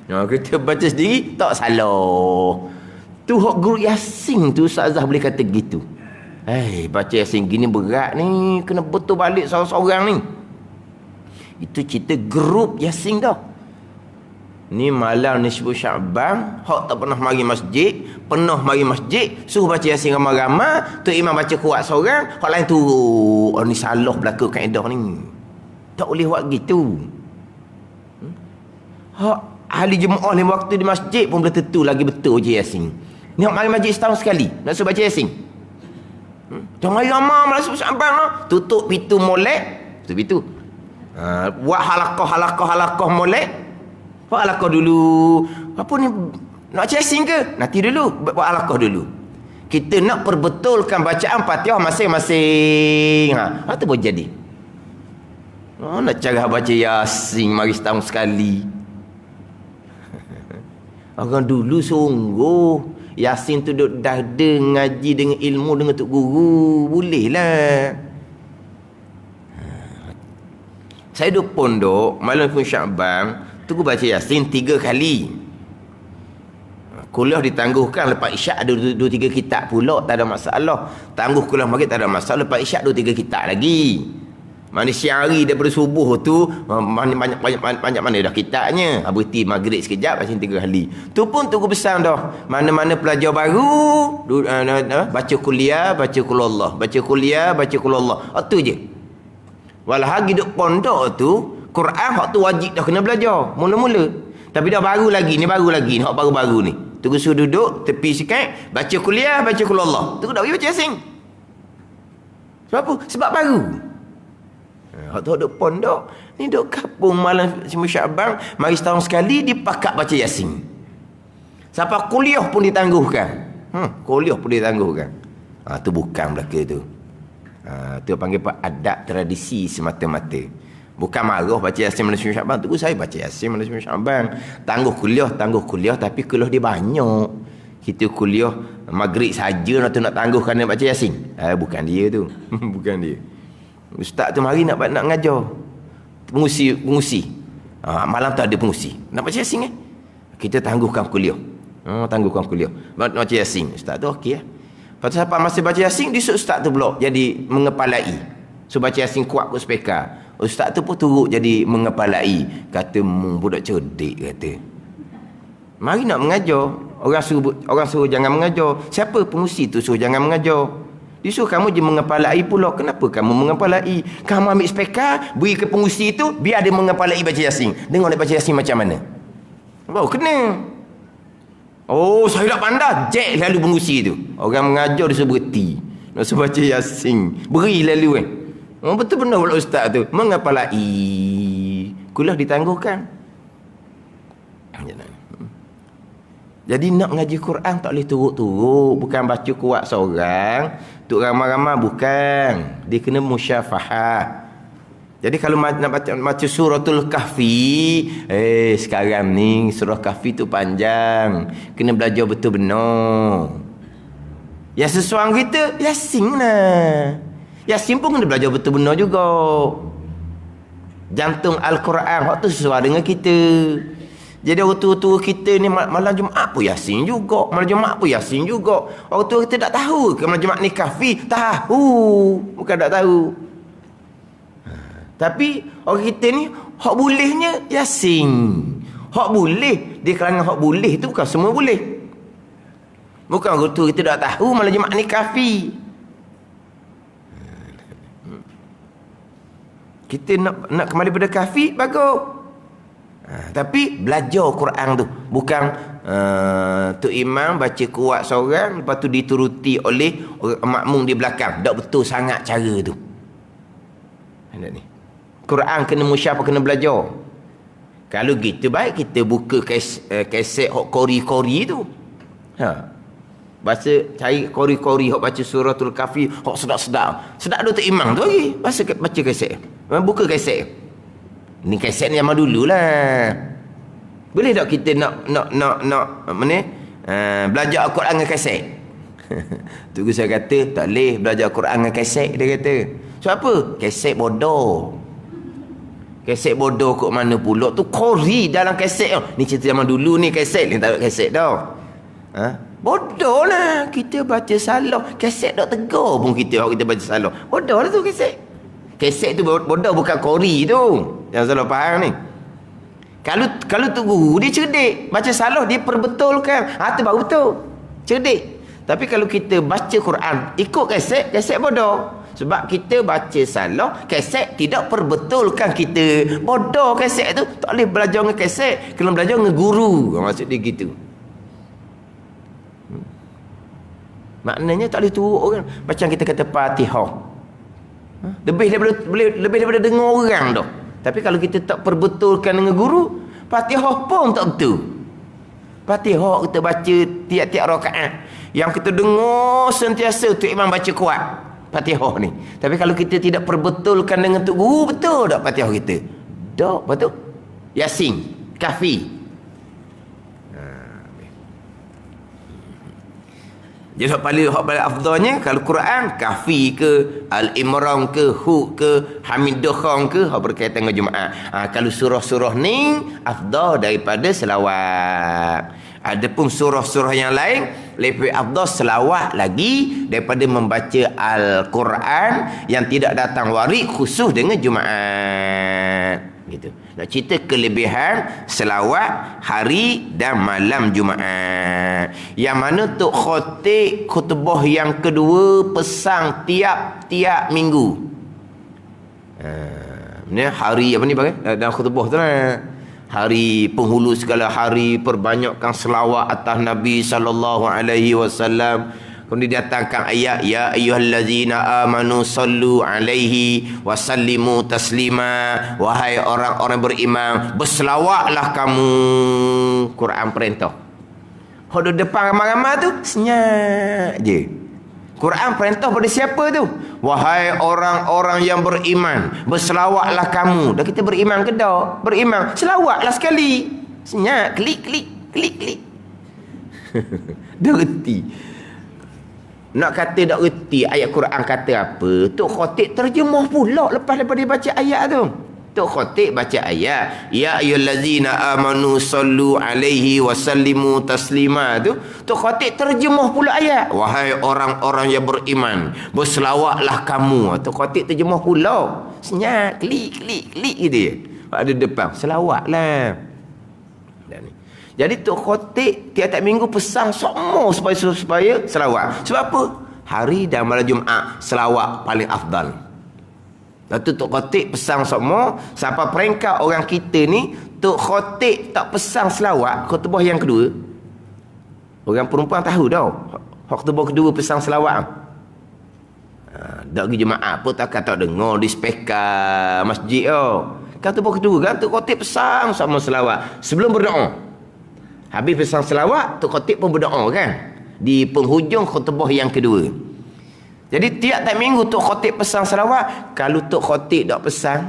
Kita baca sendiri tak salah. Tu hak guru Yasin tu ustazah boleh kata gitu. Baca Yasin gini berat ni, kena betul balik seorang-seorang ni. Itu cerita grup Yasin dah. Ni malam ni 10 Syakban, hak tak pernah mari masjid, suruh baca Yasin ramai-ramai, tu imam baca kuat seorang, hak lain turun. Ni salah berlaku kaedah ni. Tak boleh buat gitu. Hak ahli jemaah ni waktu di masjid pun belum tentu lagi betul je Yasin. Ni hak mari masjid setahun sekali nak suruh baca Yasin. Jangan mari ramai malam 10 Syakban lah. Tutup pintu molek, tutup pintu. Buat halaqah molek. Buat halaqah dulu. Apa ni, nak baca Yasin ke? Nanti dulu, buat halaqah dulu. Kita nak perbetulkan bacaan Fatihah masing-masing. Itu boleh jadi. Nak cara baca Yasin mari setahun sekali. Orang dulu sungguh Yasin tu duduk dada ngaji dengan ilmu dengan tok guru, boleh lah. Saya duduk pondok malam 10 Syakban, tu baca Yasin 3 kali. Kuliah ditangguhkan lepas isyak ada 2-3 kitab pula, tak ada masalah. Tangguh kuliah maghrib tak ada masalah, lepas isyak 2-3 kitab lagi. Mana siang hari daripada subuh tu banyak mana dah kitabnya. Berhenti maghrib sekejap macam 3 kali. Tu pun tunggu besar dah. Mana-mana pelajar baru baca kuliah, baca qul Allah, baca kuliah, baca qul Allah. Tu je. Walau hagi duk pondok tu Quran hak tu wajib dah kena belajar mula-mula. Tapi dah baru lagi ni hak baru-baru ni. Tunggu suruh duduk tepi sikit, baca kuliah, baca qul Allah. Tunggu dah pergi baca Yasin. Sebab apa? Sebab baru. Hak tu duk pondok, ni duk kampung malam Syaban, mari setahun sekali dipakat baca Yasin. Sampai kuliah pun ditangguhkan. Kuliah pun ditangguhkan. Tu bukan belaka tu. Tu panggil adab tradisi semata-mata. Bukan marah baca Yasin malam Syaban. Tu saya baca Yasin malam Syaban. Tangguh kuliah tapi kuliah dia banyak. Kita kuliah maghrib saja nak tangguhkan nak baca Yasin. Bukan dia tu. Bukan dia. Ustaz tu mari nak ngajar. Pengusi. Malam tu ada pengusi. Nak baca Yasin kita tangguhkan kuliah. Tangguhkan kuliah. Nak baca Yasin. Ustaz tu okey. Lepas tu sampai masa baca Yasin, disuk ustaz tu pula jadi mengepalai. So baca Yasin kuat kot speaker. Ustaz tu pun turut jadi mengepalai. Kata budak cerdik kata. Mari nak mengajar. Orang suruh jangan mengajar. Siapa pengusi tu suruh jangan mengajar? Dia suruh kamu je mengepalai pula. Kenapa kamu mengepalai? Kamu ambil speaker, beri ke pengusi tu, biar dia mengepalai baca Yasin. Dengar dia baca Yasin macam mana? Baru kena. Saya tak pandai. Jack lalu pengusi tu. Orang mengajar dia suruh berhenti. Nak suruh baca Yasin. Beri lalu betul benar pula ustaz tu. Mengepalai. Kuliah ditangguhkan. Jadi nak ngaji Quran tak boleh turut-turut. Bukan baca kuat seorang. Tuk ramai-ramai bukan. Dia kena musyafahah. Jadi kalau nak baca suratul Kahfi. Sekarang ni surah Kahfi tu panjang. Kena belajar betul benar. Yang sesuai kita, Yasin lah. Yasin pun kena belajar betul benar juga. Jantung Al-Quran waktu sesuai dengan kita. Jadi orang tua-tua kita ni malam Jumaat pun Yasin juga. Malam Jumaat pun Yasin juga. Orang tua kita tak tahu ke malam Jumaat ni Kahfi? Tahu. Bukan tak tahu. Tapi orang kita ni hak bolehnya Yasin. Hak boleh. Di kalangan hak boleh tu bukan semua boleh. Bukan orang tua kita tak tahu malam Jumaat ni Kahfi. Kita nak kembali pada Kahfi, bagus. Tapi belajar Quran tu. Bukan tu imam baca kuat seorang, lepas tu dituruti oleh makmum di belakang. Tak betul sangat cara tu. Ni. Quran kena musyafah, kena belajar. Kalau gitu baik kita buka kaset hok kori-kori tu. Baca cari kori-kori hok baca suratul Kahfi, hok sedap-sedap. Sedap tu imam tu lagi. Baca kaset. Buka kaset. Ni kaset ni zaman dulu lah. Boleh tak kita nak belajar Al-Quran dengan kaset? Tu saya kata tak boleh belajar Al-Quran dengan kaset, dia kata. So apa? Kaset bodoh. Kaset bodoh kot mana pula tu kori dalam kaset. Ni cerita zaman dulu ni kaset ni tak ada kaset dah. Bodoh lah kita baca salah. Kaset tak tegur pun kita baca salah. Bodoh lah tu kaset. Kaset tu bodoh, bukan kori tu. Jangan salah faham ni. Kalau tu guru dia cerdik, baca salah dia perbetulkan. Tu baru betul. Cerdik. Tapi kalau kita baca Quran ikut kaset bodoh. Sebab kita baca salah, kaset tidak perbetulkan kita. Bodoh kaset tu. Tak boleh belajar dengan kaset, kena belajar dengan guru. Maksud dia gitu. Maknanya tak boleh turut orang. Macam kita kata Fatihah. Lebih daripada dengar orang dah. Tapi kalau kita tak perbetulkan dengan guru, Fatihah pun tak betul. Fatihah kita baca tiap-tiap rakaat. Yang kita dengar sentiasa tu imam baca kuat Fatihah ni. Tapi kalau kita tidak perbetulkan dengan tu guru, betul tak Fatihah kita? Tak, betul. Yasin, Kahfi. Jadi hak paling afdalnya kalau Quran Kahfi ke Al-Imran ke Hud ke Hamidah Khan ke hak berkaitan dengan Jumaat. Kalau surah-surah ni afdal daripada selawat. Adapun surah-surah yang lain lebih afdal selawat lagi daripada membaca Al-Quran yang tidak datang warid khusus dengan Jumaat. Gitu. Nak cerita kelebihan selawat hari dan malam Jumaat. Yang mana Tok Khatib khutbah yang kedua pesang tiap-tiap minggu. Ni hari apa ni bagi? Dalam khutbah tu lah. Hari penghulu segala hari, perbanyakkan selawat atas Nabi sallallahu alaihi wasallam. Kemudian datangkan ayat ya ayyuhallazina amanu sallu alaihi wasallimu taslima. Wahai orang-orang beriman, berselawatlah kamu. Quran perintah. Kalau depan ramai-ramai tu senyap je. Quran perintah pada siapa tu? Wahai orang-orang yang beriman, berselawatlah kamu. Dah kita beriman ke dah? Beriman, selawatlah sekali. Senyap, klik. Dah reti. Nak kata dah reti ayat Quran kata apa, Tok Khatib terjemah pula lepas daripada baca ayat tu. Tok Khatib baca ayat ya ayyuhallazina amanu sallu alaihi wasallimu taslima tu. Tok Khatib terjemah pula ayat wahai orang-orang yang beriman, berselawatlah kamu. Tok Khatib terjemah pula. Senyap, klik gitu ya. Ada depan selawatlah. Jadi Tok Khatib tiap-tiap minggu pesan semua supaya selawat. Sebab apa? Hari dan malam Jumaat selawat paling afdal. Lepas tu Tok Khatib pesan semua sampai peringkat orang kita ni Tok Khatib tak pesan selawat khutbah yang kedua. Orang perempuan tahu dah khutbah kedua pesan selawat. Tak pergi jemaah pun tak dengar di speaker masjid khutbah kedua kan Tok Khatib pesan sama selawat sebelum berdoa. Habis pesan selawat Tok Khatib pun berdoa kan di penghujung khutbah yang kedua. Jadi tiap-tiap minggu Tok Khatib pesan selawat. Kalau Tok Khatib tak pesan,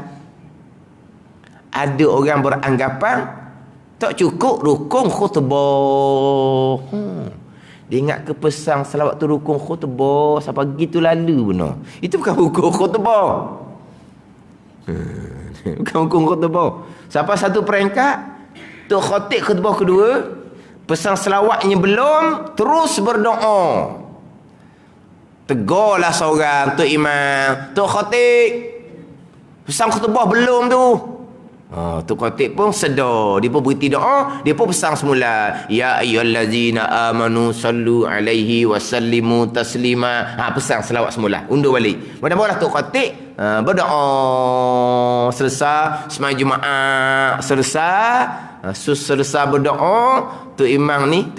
ada orang beranggapan tak cukup rukun khutbah. Dia ingat ke pesan selawat tu rukun khutbah sampai gitu lalu benar. Itu bukan rukun khutbah. Bukan rukun khutbah. Sampai satu peringkat Tok Khatib khutbah kedua, pesan selawatnya belum, terus berdoa. Tegurlah seorang Tok Imam, Tok Khatib pesan khutbah belum tu. Tok Khatib pun sedar, dia pun berhenti doa, dia pun pesan semula ya ayyuhallazina amanu sallu alaihi wasallimu taslima. Pesan selawat semula, undur balik. Mudah-mudahan Tok Khatib berdoa selesai sembahyang Jumaat selesai berdoa. Tok Imam ni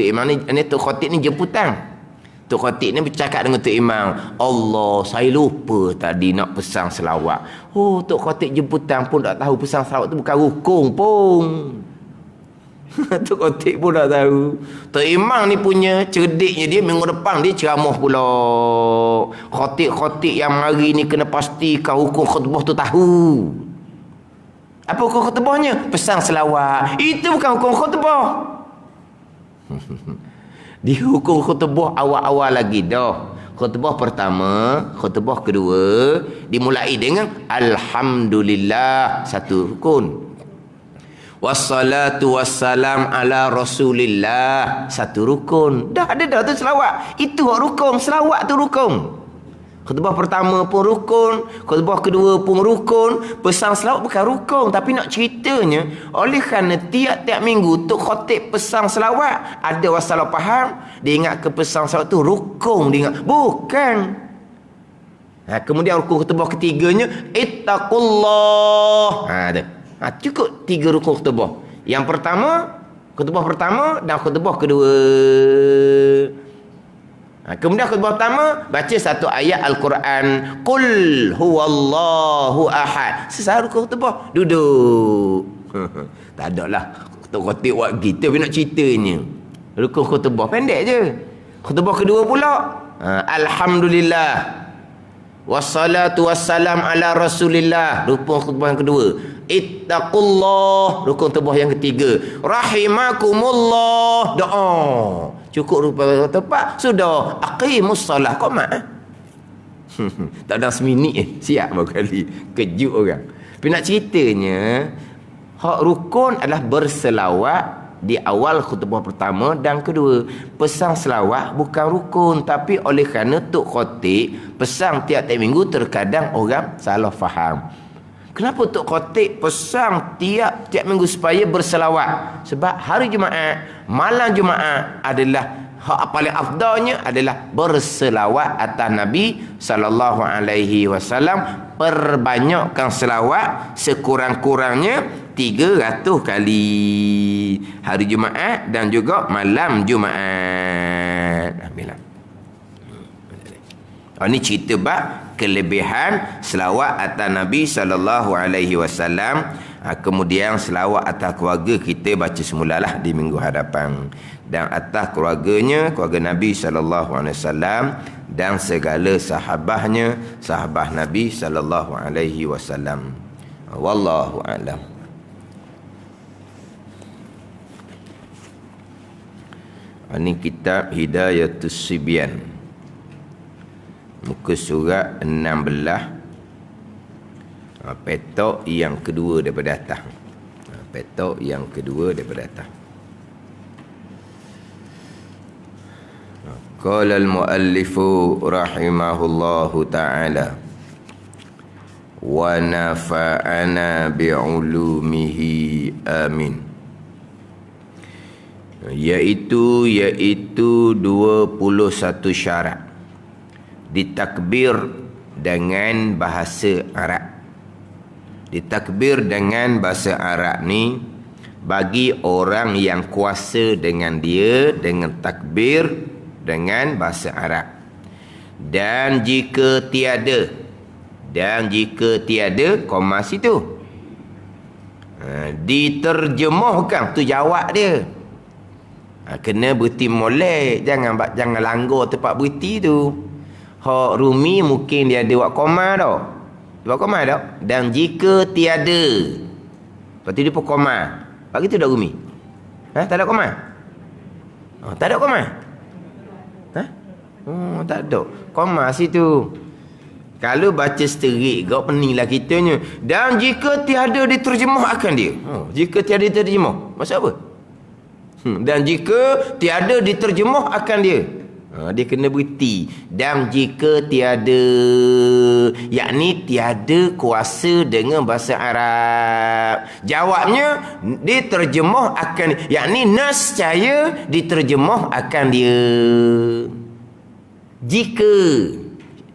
Tok Khatib ni jemputan. Tok Khatib ni bercakap dengan Tok Imam, Allah saya lupa tadi nak pesan selawat. Tok Khatib jemputan pun tak tahu pesan selawat tu bukan rukun pun. Tok Khatib pun tak tahu. Tok Imam ni punya cerdiknya dia minggu depan dia ceramah pula. Khatib yang hari ni kena pastikan hukum khutbah tu tahu. Apa hukum khutbahnya? Pesan selawat. Itu bukan hukum khutbah. Di hukum khutbah awal-awal lagi dah. Khutbah pertama, khutbah kedua dimulai dengan alhamdulillah, satu rukun. Wassalatu wassalam ala rasulillah, satu rukun. Dah ada dah tu selawat. Itu rukun, selawat tu rukun. Khutbah pertama pun rukun, khutbah kedua pun rukun. Pesan selawat bukan rukun, tapi nak ceritanya oleh kerana tiap-tiap minggu Tok Khatib pesan selawat, ada wasalah faham, dia ingat ke pesan selawat tu rukun, dia ingat bukan. Kemudian rukun khutbah ketiganya ittaqullah. Cukup 3 rukun khutbah. Yang pertama, khutbah pertama dan khutbah kedua. Kemudian khutbah pertama baca satu ayat Al-Quran, Qul huwallahu ahad. Selesai rukun khutbah, duduk. Tak ada lah Tok Khatib buat kita nak ceritanya. Rukun khutbah pendek je. Khutbah kedua pula alhamdulillah wassalatu wassalam ala rasulillah, rukun khutbah yang kedua. Ittaqullah, rukun khutbah yang ketiga. Rahimakumullah, doa. Cukup rupa tepat, sudah. Aqimus salah, qomat. Tak ada seminit siap berkali. Kejut orang. Tapi nak ceritanya, hak rukun adalah berselawat di awal khutbah pertama dan kedua. Pesang selawat bukan rukun, tapi oleh kerana Tok Khatib pesang tiap-tiap minggu, terkadang orang salah faham. Kenapa Tok Khatib pesang tiap-tiap minggu supaya berselawat? Sebab hari Jumaat, malam Jumaat adalah hak paling afdalnya adalah berselawat atas Nabi sallallahu alaihi wasallam. Perbanyakkan selawat sekurang-kurangnya 300 kali hari Jumaat dan juga malam Jumaat. Alhamdulillah. Ini cerita bab kelebihan selawat atas Nabi sallallahu alaihi wasallam. Kemudian selawat atas keluarga kita baca semulalah di minggu hadapan, dan atas keluarganya, keluarga Nabi sallallahu alaihi wasallam dan segala sahabatnya, sahabat Nabi sallallahu alaihi wasallam. Wallahu a'lam. Ini kitab Hidayatus Sibyan, muka surat 16, petok yang kedua daripada atas. Petok yang kedua daripada atas. Qala al-muallifu rahimahullahu ta'ala wa nafa'ana bi'ulumihi amin. Iaitu 21 syarat ditakbir dengan bahasa Arab. Ditakbir dengan bahasa Arab ni bagi orang yang kuasa dengan dia, dengan takbir dengan bahasa Arab. Dan jika tiada koma situ, diterjemahkan, tu jawab dia. Kena berhenti molek, jangan langgar tempat berhenti tu. Hak Rumi mungkin dia ada buat koma tau. Buat koma tak? Dan jika tiada, lepas tu dia pun koma. Bagi tu dah Rumi. Tak ada koma? Tak ada koma? Tak ada koma situ. Kalau baca seterik kau peninglah kitanya. Dan jika tiada diterjemah akan dia. Jika tiada diterjemah, maksud apa? Dan jika tiada diterjemah akan dia, dia kena berhenti. Dan jika tiada, yakni tiada kuasa dengan bahasa Arab, jawabnya diterjemah akan, yakni nescaya diterjemah akan dia. Jika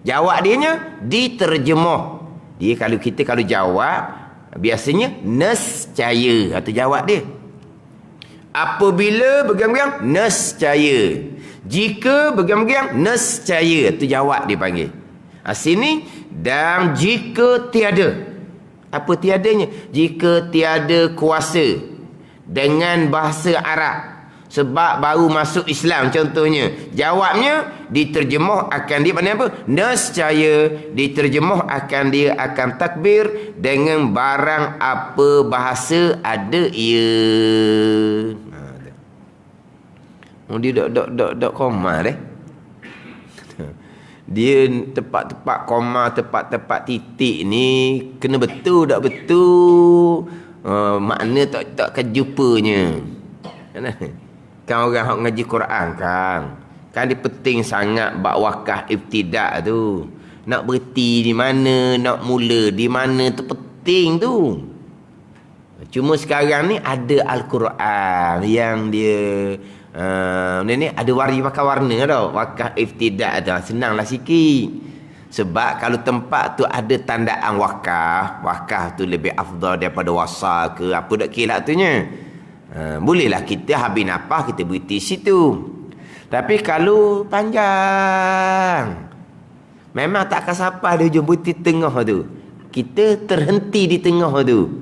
jawab dianya diterjemah, dia kalau jawab biasanya nescaya atau jawab dia. Apabila bergang-gang nescaya, jika bergang-gang nescaya, itu jawab dia panggil. Sini, dan jika tiada, apa tiadanya? Jika tiada kuasa dengan bahasa Arab sebab baru masuk Islam contohnya, jawabnya diterjemah akan dia, maknanya apa? Nescaya diterjemah akan dia akan takbir dengan barang apa bahasa ada ia. Dia dok koma deh. Dia tempat-tempat koma, tempat-tempat titik ni kena betul tak betul, makna tak kejupanya. Kan orang hak ngaji Quran kan dia penting sangat bab wakaf ibtidak tu. Nak berhenti di mana, nak mula di mana, tu penting tu. Cuma sekarang ni ada Al-Quran yang dia ni ada warna tau. Wakaf ibtidak tu senanglah sikit. Sebab kalau tempat tu ada tandaan wakaf tu lebih afdal daripada wasal ke apa dak kilat tu nya. Bolehlah kita habis nafas kita berhenti situ. Tapi kalau panjang, memang tak akan sampai di ujung berhenti tengah tu. Kita terhenti di tengah tu.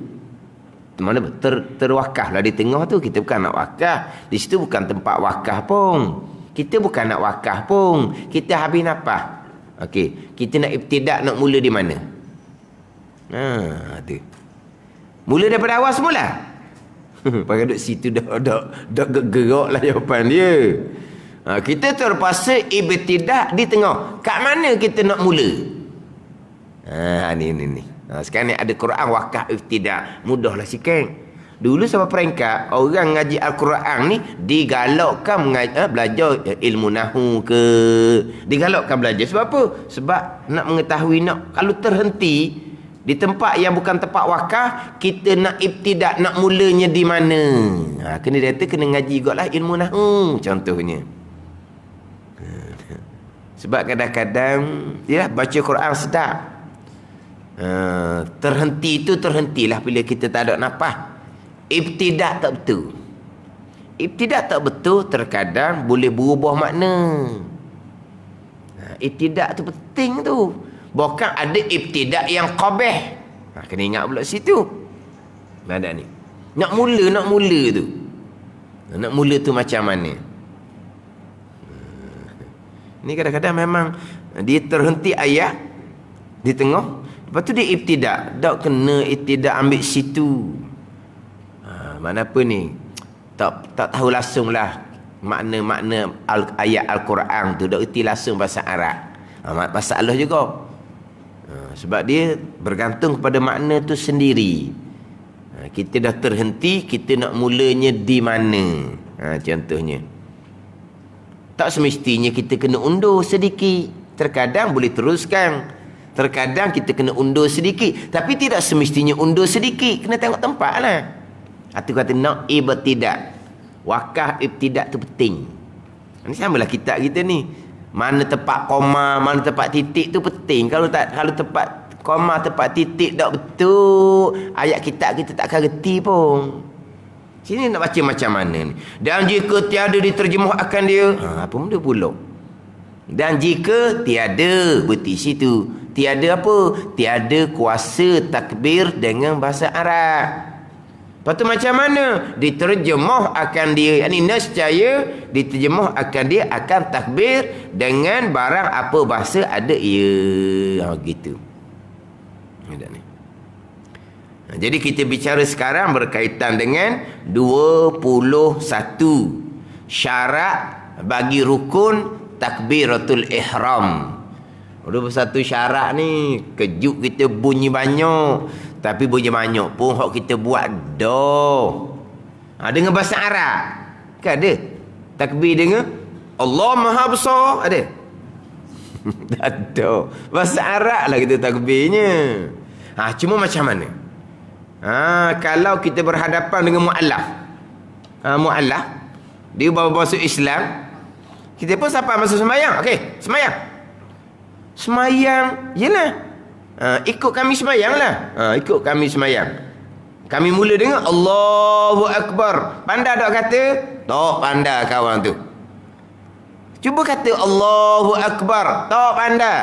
Mana terwakaf lah di tengah tu. Kita bukan nak wakaf. Di situ bukan tempat wakaf pun. Kita bukan nak wakaf pun. Kita habis nafas. Okey, kita nak ibtidak, nak mula di mana? Tu. Mula daripada awal semula. Pakai duduk situ dah gerak lah jawapan dia. Kita terpaksa ibtidak di tengah. Kat mana kita nak mula? Ni. Sekarang ni ada Quran wakaf ibtidak. Mudahlah sikit. Dulu sampai peringkat orang ngaji Al-Quran ni digalakkan belajar ilmu nahu ke, digalakkan belajar. Sebab apa? Sebab nak mengetahui, kalau terhenti di tempat yang bukan tempat wakaf, kita nak ibtidak, nak mulanya di mana. Kena kata kena ngaji jugalah ilmu nahu contohnya. Sebab kadang-kadang ya baca Quran sedap. Terhenti tu terhentilah bila kita tak ada nafas. Ibtidak tak betul. Ibtidak tak betul terkadang boleh berubah makna. Ibtidak tu penting tu. Bukan ada ibtidak yang qabih. Kena ingat pula situ. Mana ni? Nak mula tu. Nak mula tu macam mana? Ni kadang-kadang memang dia terhenti ayat di tengah. Lepas tu dia ibtidak. Tak kena ibtidak ambil situ. Mana apa ni? Tak tahu langsung lah makna-makna ayat Al-Quran tu. Tak erti langsung bahasa Arab. Masalah juga. Sebab dia bergantung pada makna tu sendiri. Kita dah terhenti, kita nak mulanya di mana? Contohnya. Tak semestinya kita kena undur sedikit. Terkadang boleh teruskan. Terkadang kita kena undur sedikit. Tapi tidak semestinya undur sedikit. Kena tengok tempat lah. Itu kata nak ibtidak. Wakaf ibtidak tu penting. Ini samalah kitab kita ni. Mana tempat koma, mana tempat titik tu penting. Kalau tempat koma, tempat titik tak betul, ayat kitab kita tak akan reti pun. Sini nak baca macam mana ni. Dan jika tiada diterjemahkan dia, apa benda pula? Dan jika tiada, berarti situ tiada apa? Tiada kuasa takbir dengan bahasa Arab. Lepas tu macam mana? Diterjemah akan dia. Ini nescaya diterjemah akan dia akan takbir dengan barang apa bahasa ada ia. Gitu. Jadi kita bicara sekarang berkaitan dengan 21 syarat bagi rukun takbiratul ihram. 21 syarat ni kejut kita bunyi banyak. Tapi bunyi banyak pun hak kita buat dah. Dengan bahasa Arab. Kan ada? Takbir dengan Allah Maha Besar. Ada? Tak ada. Bahasa Arab lah kita takbirnya. Cuma macam mana? Kalau kita berhadapan dengan mu'allaf. Mu'allaf. Dia bawa masuk Islam. Kita pun sampai masuk sembahyang. Okey, sembahyang. Sembahyang. Yelah. Ikut kami sembahyang lah. Ikut kami sembahyang. Kami mula dengan Allahu Akbar. Pandai tak kata? Tak pandai kawan tu. Cuba kata Allahu Akbar. Tak pandai.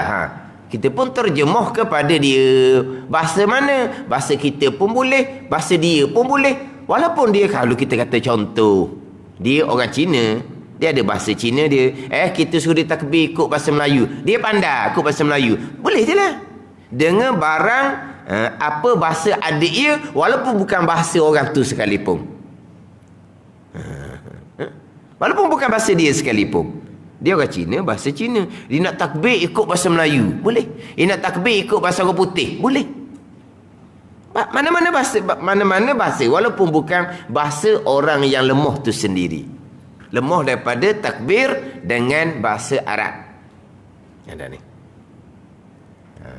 Kita pun terjemah kepada dia. Bahasa mana? Bahasa kita pun boleh. Bahasa dia pun boleh. Walaupun dia, kalau kita kata contoh, dia orang Cina, dia ada bahasa Cina dia. Kita suruh dia takbir ikut bahasa Melayu. Dia pandai ikut bahasa Melayu. Boleh je lah. Dengan barang apa bahasa adik ia, walaupun bukan bahasa orang tu sekalipun. Walaupun bukan bahasa dia sekalipun. Dia orang Cina, bahasa Cina. Dia nak takbir ikut bahasa Melayu, boleh. Dia nak takbir ikut bahasa orang putih, boleh. Mana-mana bahasa, walaupun bukan bahasa orang yang lemah tu sendiri. Lemah daripada takbir dengan bahasa Arab. Ada ni.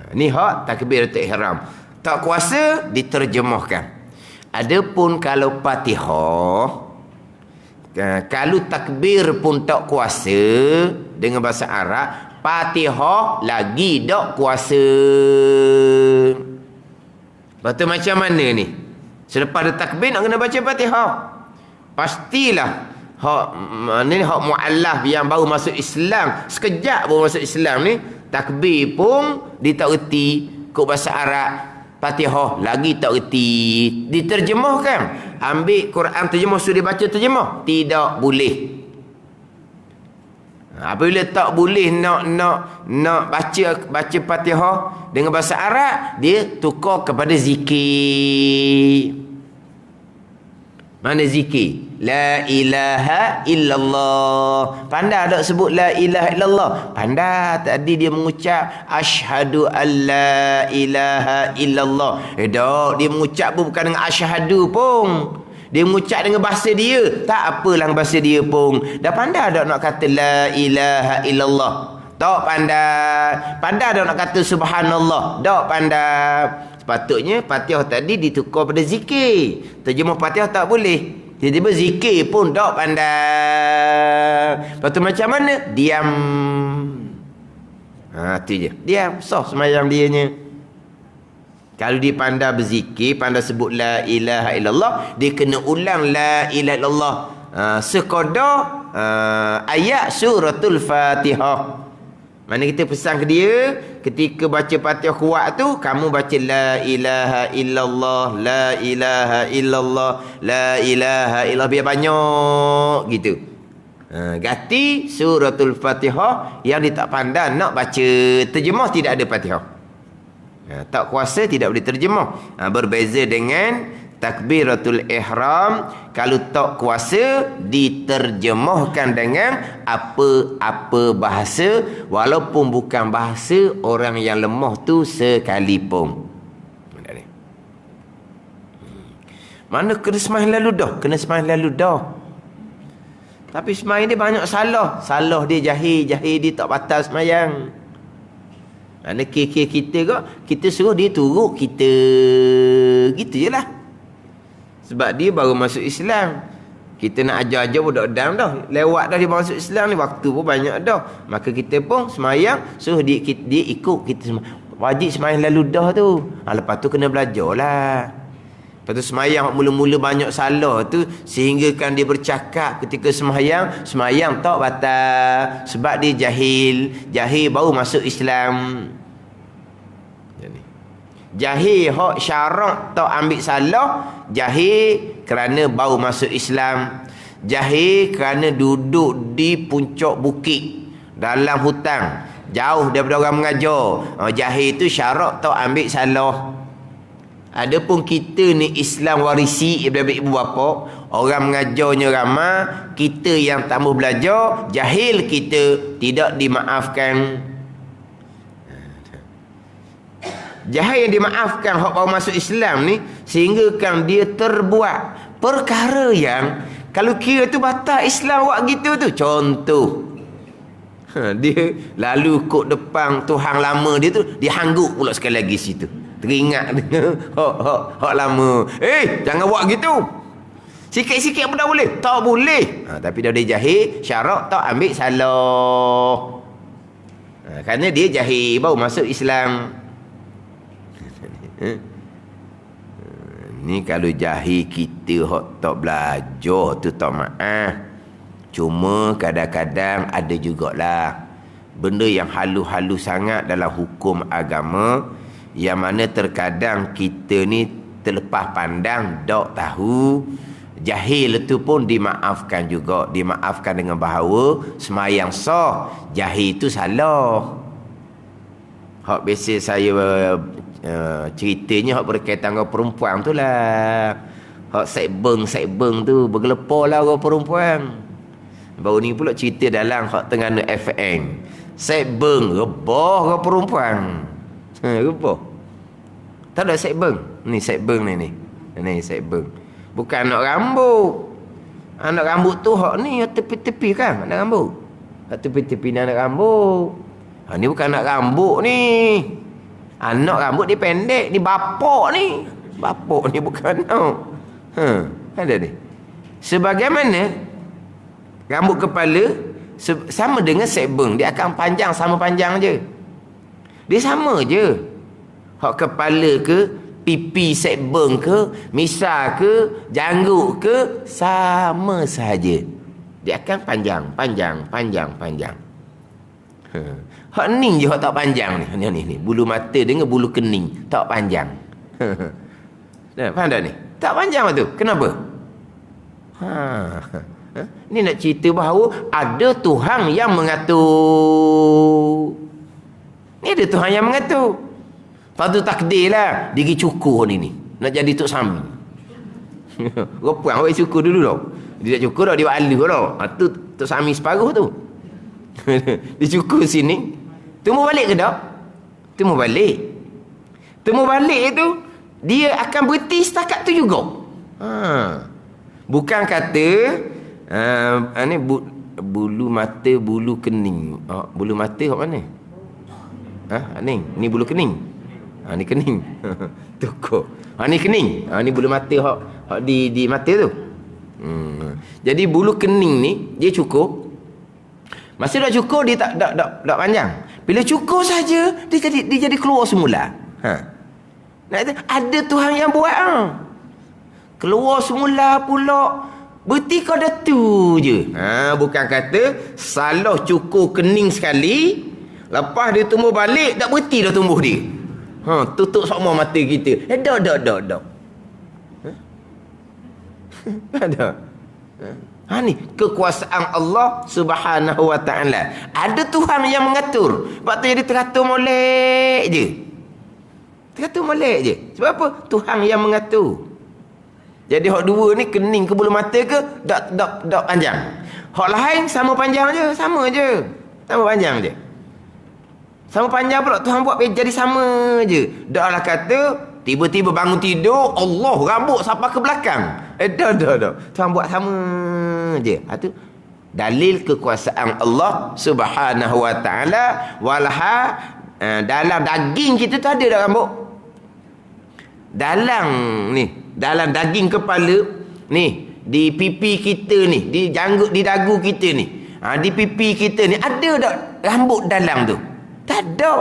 Ni hak takbiratul ihram. Tak kuasa diterjemahkan. Adapun kalau Fatihah, kalau takbir pun tak kuasa dengan bahasa Arab, Fatihah lagi tak kuasa. Lepas tu macam mana ni? Selepas ada takbir nak kena baca Fatihah. Pastilah hak mu'allaf yang baru masuk Islam, sekejap baru masuk Islam ni, takbir pun dia tak reti kok bahasa Arab. Fatihah lagi tak reti. Diterjemahkan. Ambil Quran terjemah, suruh dia baca terjemah. Tidak boleh. Apabila tak boleh nak baca Fatihah dengan bahasa Arab, dia tukar kepada zikir. Mana zikir? La ilaha illallah. Pandai tak sebut la ilaha illallah? Pandai. Tadi dia mengucap asyhadu an la ilaha illallah. Tak, dia mengucap pun bukan dengan asyhadu pun. Dia mengucap dengan bahasa dia. Tak apalah bahasa dia pun. Dah pandai dah nak kata la ilaha illallah. Tak pandai. Pandai dah nak kata subhanallah. Tak pandai. Sepatutnya Fatihah tadi ditukar pada zikir. Terjemah Fatihah tak boleh. Tiba-tiba zikir pun tak pandai. Lepas tu macam mana? Diam. Tu je. Diam. Sah semayang dianya. Kalau dia pandai berzikir, pandai sebut la ilaha illallah, dia kena ulang la ilaha illallah sekadar ayat suratul Fatihah. Mana kita pesan ke dia, ketika baca Fatihah kuat tu, kamu baca la ilaha illallah, la ilaha illallah, la ilaha illallah, biar banyak gitu. Ganti suratul Fatihah yang dia tak pandai nak baca terjemah, tidak ada Fatihah. Tak kuasa tidak boleh terjemah. Berbeza dengan takbiratul ihram, kalau tak kuasa diterjemahkan dengan apa-apa bahasa, walaupun bukan bahasa orang yang lemah tu sekalipun. Mana kena sembahyang lalu dah? Kena sembahyang lalu dah. Tapi sembahyang dia banyak salah. Salah dia jahil dia tak batal sembahyang. Mana kita kok, kita suruh dia turut kita. Gitu je lah. Sebab dia baru masuk Islam. Kita nak ajar-ajar budak dam dah. Lewat dah dia masuk Islam ni, waktu pun banyak dah. Maka kita pun semayang, suruh dia ikut kita semua. Wajib semayang lalu dah tu. Lepas tu kena belajar lah. Lepas tu semayang mula-mula banyak salah tu, sehingga kan dia bercakap ketika semayang tak batal. Sebab dia jahil baru masuk Islam. Jahil hak syarak tak ambil salah, jahil kerana baru masuk Islam. Jahil kerana duduk di puncak bukit dalam hutan, jauh daripada orang mengajar. Jahil tu syarak tak ambil salah. Adapun kita ni Islam warisi daripada ibu bapa, orang mengajarnya ramai, kita yang tak mau belajar, jahil kita tidak dimaafkan. Jahil yang dimaafkan hak baru masuk Islam ni, sehingga kan dia terbuat perkara yang kalau kira tu batal Islam buat gitu tu. Contoh, dia lalu kok depan Tuhan lama dia tu, dia hanggup pula sekali lagi situ. Teringat dengan hak lama. Jangan buat gitu. Sikit-sikit pun dah boleh? Tak boleh. Tapi dah dia jahil, syarak tak ambil salah. Kerana dia jahil baru masuk Islam. Ni kalau jahil kita hak tak belajar tu tak maaf. Cuma kadang-kadang ada jugalah benda yang halus-halus sangat dalam hukum agama, yang mana terkadang kita ni terlepas pandang, tak tahu. Jahil itu pun dimaafkan juga. Dimaafkan dengan bahawa semayang sah, jahil itu salah. Hak biasa saya ceritanya hak berkaitan dengan perempuan tu lah. Hak sekbeng tu bergelepar lah orang perempuan. Baru ni pula cerita dalam hak Terengganu FM. Sekbeng rebah orang perempuan. Rebah. Tak ada sekbeng. Ni sekbeng ni. Ni sekbeng. Bukan anak rambut. Anak rambut tu hak ni tepi-tepi kan anak rambut. Hak tepi-tepi ni anak rambut. Ni bukan anak rambut ni. Anak rambut dia pendek, ni bapak ni. Bapak ni bukan anak. Ada ni. Sebagaimana rambut kepala sama dengan sekbeng, dia akan panjang sama panjang je. Dia sama je. Hak kepala ke, pipi sekbeng ke, misal ke, janggut ke, sama saja. Dia akan panjang. Hak ni je hak tak panjang ni. Ni bulu mata dengan bulu kening tak panjang. Faham tak ni? Tak panjang tu. Kenapa? Ni nak cerita bahawa ada Tuhan yang mengatur. Ni ada Tuhan yang mengatur. Padu takdir lah. Dia pergi cukur ni. Nak jadi Tok Sami. Rupuan awak cukur dulu tau. Dia tak cukur tau. Dia buat alih tau. Tu Tok Sami separuh tu. Dia cukur sini. Temu balik ke tak? Temu balik tu dia akan berhenti setakat tu juga. Bukan kata ni bulu mata, bulu kening. Bulu mata kat mana? Ni bulu kening. Ni kening. Tukar. Ni kening. Ni bulu mata hak di mata tu. Jadi bulu kening ni dia cukur. Masa dah cukur dia tak panjang. Bila cukur saja dia jadi keluar semula. Ada Tuhan yang buat keluar semula pula. Berarti kau dah tu je. Bukan kata salah cukur kening sekali, lepas dia tumbuh balik, tak berhenti dah tumbuh dia. Tutup semua mata kita. Dak. Ada. Ni kekuasaan Allah Subhanahu wa ta'ala. Ada Tuhan yang mengatur. Sebab tu jadi teratur molek je. Sebab apa? Tuhan yang mengatur. Jadi hak dua ni kening ke bulu mata ke dak panjang. Hak lain sama panjang je, sama panjang je. Sama panjang pula Tuhan buat jadi sama je. Daklah kata tiba-tiba bangun tidur, Allah rambut sampai ke belakang. Dak. Tuhan buat sama je. Itu dalil kekuasaan Allah Subhanahu wa ta'ala. Dalam daging kita tu ada dak rambut. Dalam daging kepala ni, di pipi kita ni, di janggut, di dagu kita ni, di pipi kita ni ada tak rambut dalam tu? Tak ada.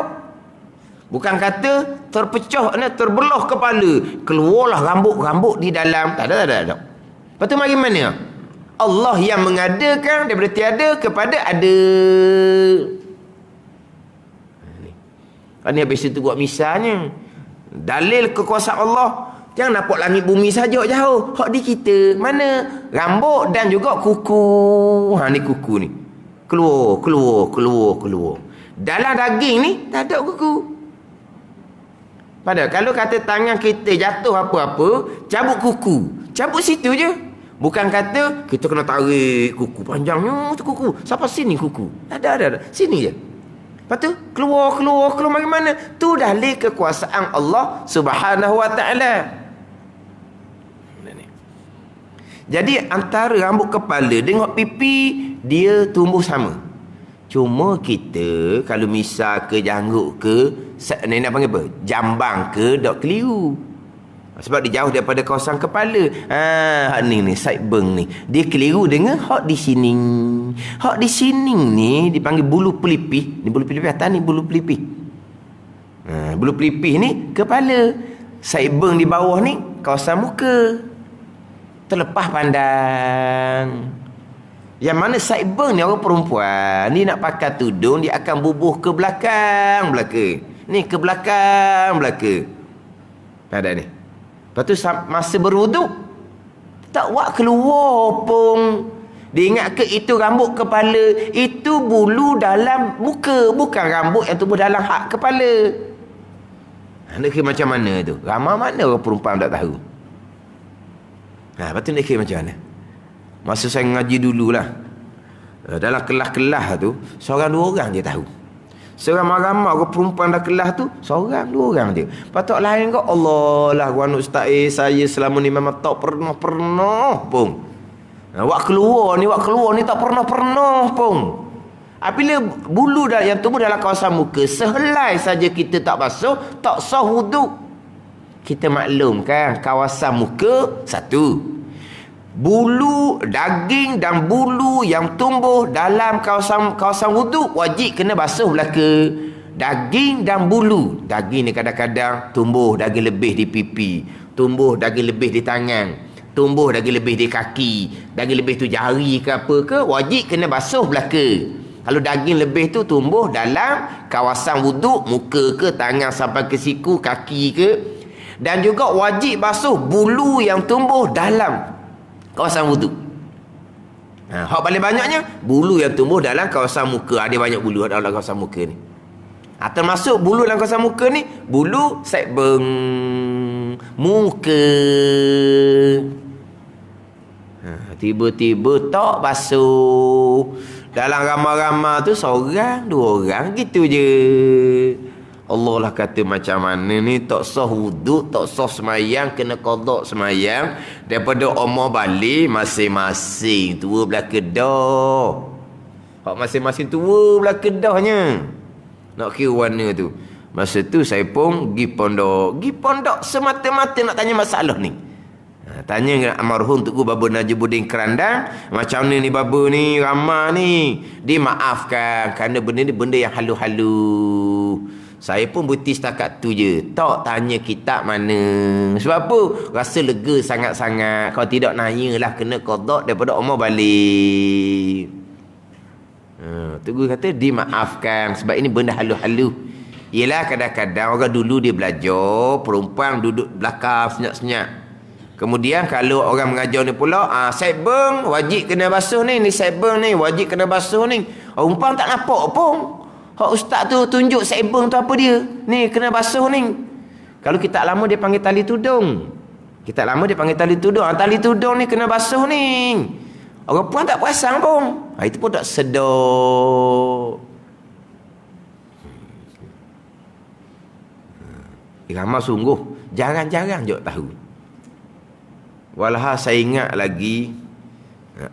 Bukan kata terpecah, terbelah kepala, keluarlah rambut di dalam. Tak ada. Lepas tu mari mana? Allah yang mengadakan daripada tiada kepada ada. Ni habis itu buat misalnya. Dalil kekuasaan Allah. Jangan nampak langit bumi saja jauh. Hak di kita. Mana? Rambut dan juga kuku. Ni kuku ni. Keluar. Dalam daging ni tak ada kuku. Padahal kalau kata tangan kita jatuh apa-apa, cabut kuku. Cabut situ je. Bukan kata kita kena tarik kuku panjangnya tu kuku. Sampai sini kuku. Ada. Sini je. Lepas tu keluar mari mana? Tu dalil kekuasaan Allah Subhanahu wa ta'ala. Jadi antara rambut kepala dengan pipi dia tumbuh sama. Cuma kita kalau misal ke janggut ke nak panggil apa? Jambang ke dok keliru. Sebab dia jauh daripada kawasan kepala. Hak ni sideburn ni. Dia keliru dengan hak di sini. Hak di sini ni dipanggil bulu pelipih. Ni bulu pelipih atas ni bulu pelipih. Bulu pelipih ni kepala. Sideburn di bawah ni kawasan muka. Terlepas pandang. Yang mana sideburn ni orang perempuan. Ni nak pakai tudung dia akan bubuh ke belakang belaka. Ni ke belakang belaka. Ada ni. Lepas tu masa berwuduk tak buat keluar pun. Dia ingat ke itu rambut kepala, itu bulu dalam muka, bukan rambut yang tumbuh dalam hak kepala. Nak kira macam mana tu? Ramai mana orang perempuan tak tahu. Lepas tu nak kira macam mana? Masa saya ngaji dululah, dalam kelas-kelas tu seorang dua orang je tahu. Seramai-ramai orang perempuan dah kelas tu seorang dua orang je. Patut lain kau Allah lah gua ustaz saya selama ni memang tak pernah pun. Wak keluar ni tak pernah pun. Apabila bulu yang tumbuh dalam kawasan muka sehelai saja kita tak basuh, tak sah wuduk. Kita maklum kan kawasan muka satu. Bulu, daging dan bulu yang tumbuh dalam kawasan wuduk wajib kena basuh belaka. Daging dan bulu. Daging ni kadang-kadang tumbuh daging lebih di pipi, tumbuh daging lebih di tangan, tumbuh daging lebih di kaki, daging lebih tu jari ke apa ke, wajib kena basuh belaka. Kalau daging lebih tu tumbuh dalam kawasan wuduk, muka ke, tangan sampai ke siku, kaki ke. Dan juga wajib basuh bulu yang tumbuh dalam kawasan wuduk. Hak paling banyaknya bulu yang tumbuh dalam kawasan muka. Ada banyak bulu dalam kawasan muka ni. Termasuk bulu dalam kawasan muka ni, bulu sideburn muka. Tiba-tiba tak basuh. Dalam ramai-ramai tu seorang, dua orang gitu je. Allah lah kata macam mana ni, tak sah wuduk, tak sah semayang, kena qada semayang daripada umur balik masing-masing tua belah kedah. Hak masing-masing tua belah kedahnya. Nak kira warna tu. Masa tu saya pun pergi pondok semata-mata nak tanya masalah ni. Tanya dengan almarhum Tuku Baba Najibuddin Kerandang, macam ni baba ni ramah ni, dimaafkan kerana benda ni benda yang halu-halu. Saya pun berhenti setakat tu je, tak tanya kitab mana. Sebab apa? Rasa lega sangat-sangat. Kalau tidak nanyalah kena qada daripada umur balik. Tuku kata dimaafkan sebab ini benda halu-halu. Yelah kadang-kadang orang dulu dia belajar, perempuan duduk belakang senyap-senyap. Kemudian kalau orang mengajar ni pula, saibeng wajib kena basuh ni saibeng ni wajib kena basuh ni. Umpang tak nampak pun. Hak ustaz tu tunjuk saibeng tu apa dia? Ni kena basuh ni. Kalau kitab lama dia panggil tali tudung. Kitab lama dia panggil tali tudung. Tali tudung ni kena basuh ni. Orang puan tak perasan pun. Itu pun tak sedar. Ramah sungguh. Jarang-jarang je tahu. Walhal saya ingat lagi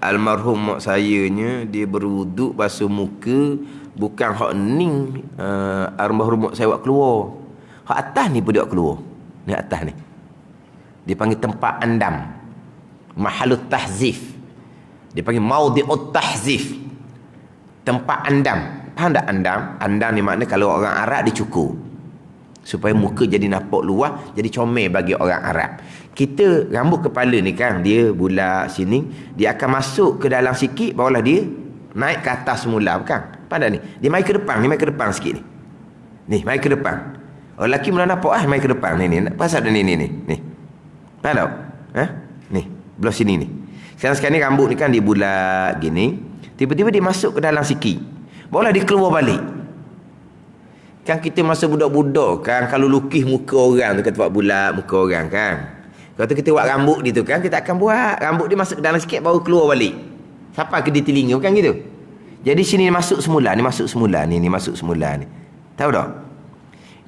almarhum mak sayanya, dia berwuduk basuh muka, bukan hak ning almarhum mak saya buat keluar. Hak atas ni pun dia buat keluar. Ni atas ni. Dia panggil tempat andam. Mahalut tahzif. Dia panggil maudhi'ut tahzif. Tempat andam. Faham tak andam? Andam ni makna kalau orang Arab dia cukur. Supaya muka jadi nampak luas, jadi comel bagi orang Arab. Kita rambut kepala ni kan, dia bulat sini, dia akan masuk ke dalam sikit, barulah dia naik ke atas semula, bukan? Faham tak ni? Dia mai ke depan, sikit ni. Ni, mai ke depan. Orang lelaki mula nampak mai ke depan ni. Pasal ada ni. Faham tak? Ni, belah sini ni. Sekarang ni rambut ni kan dia bulat gini, tiba-tiba dia masuk ke dalam sikit. Barulah dia keluar balik. Kan kita masa budak-budak kan, kalau lukis muka orang tu, kata buat bulat muka orang kan. Kalau tu kita buat rambut dia tu kan, kita akan buat rambut dia masuk ke dalam sikit baru keluar balik. Sampai ke di telinga, bukan gitu? Jadi sini masuk semula, ni masuk semula ni. Tahu tak?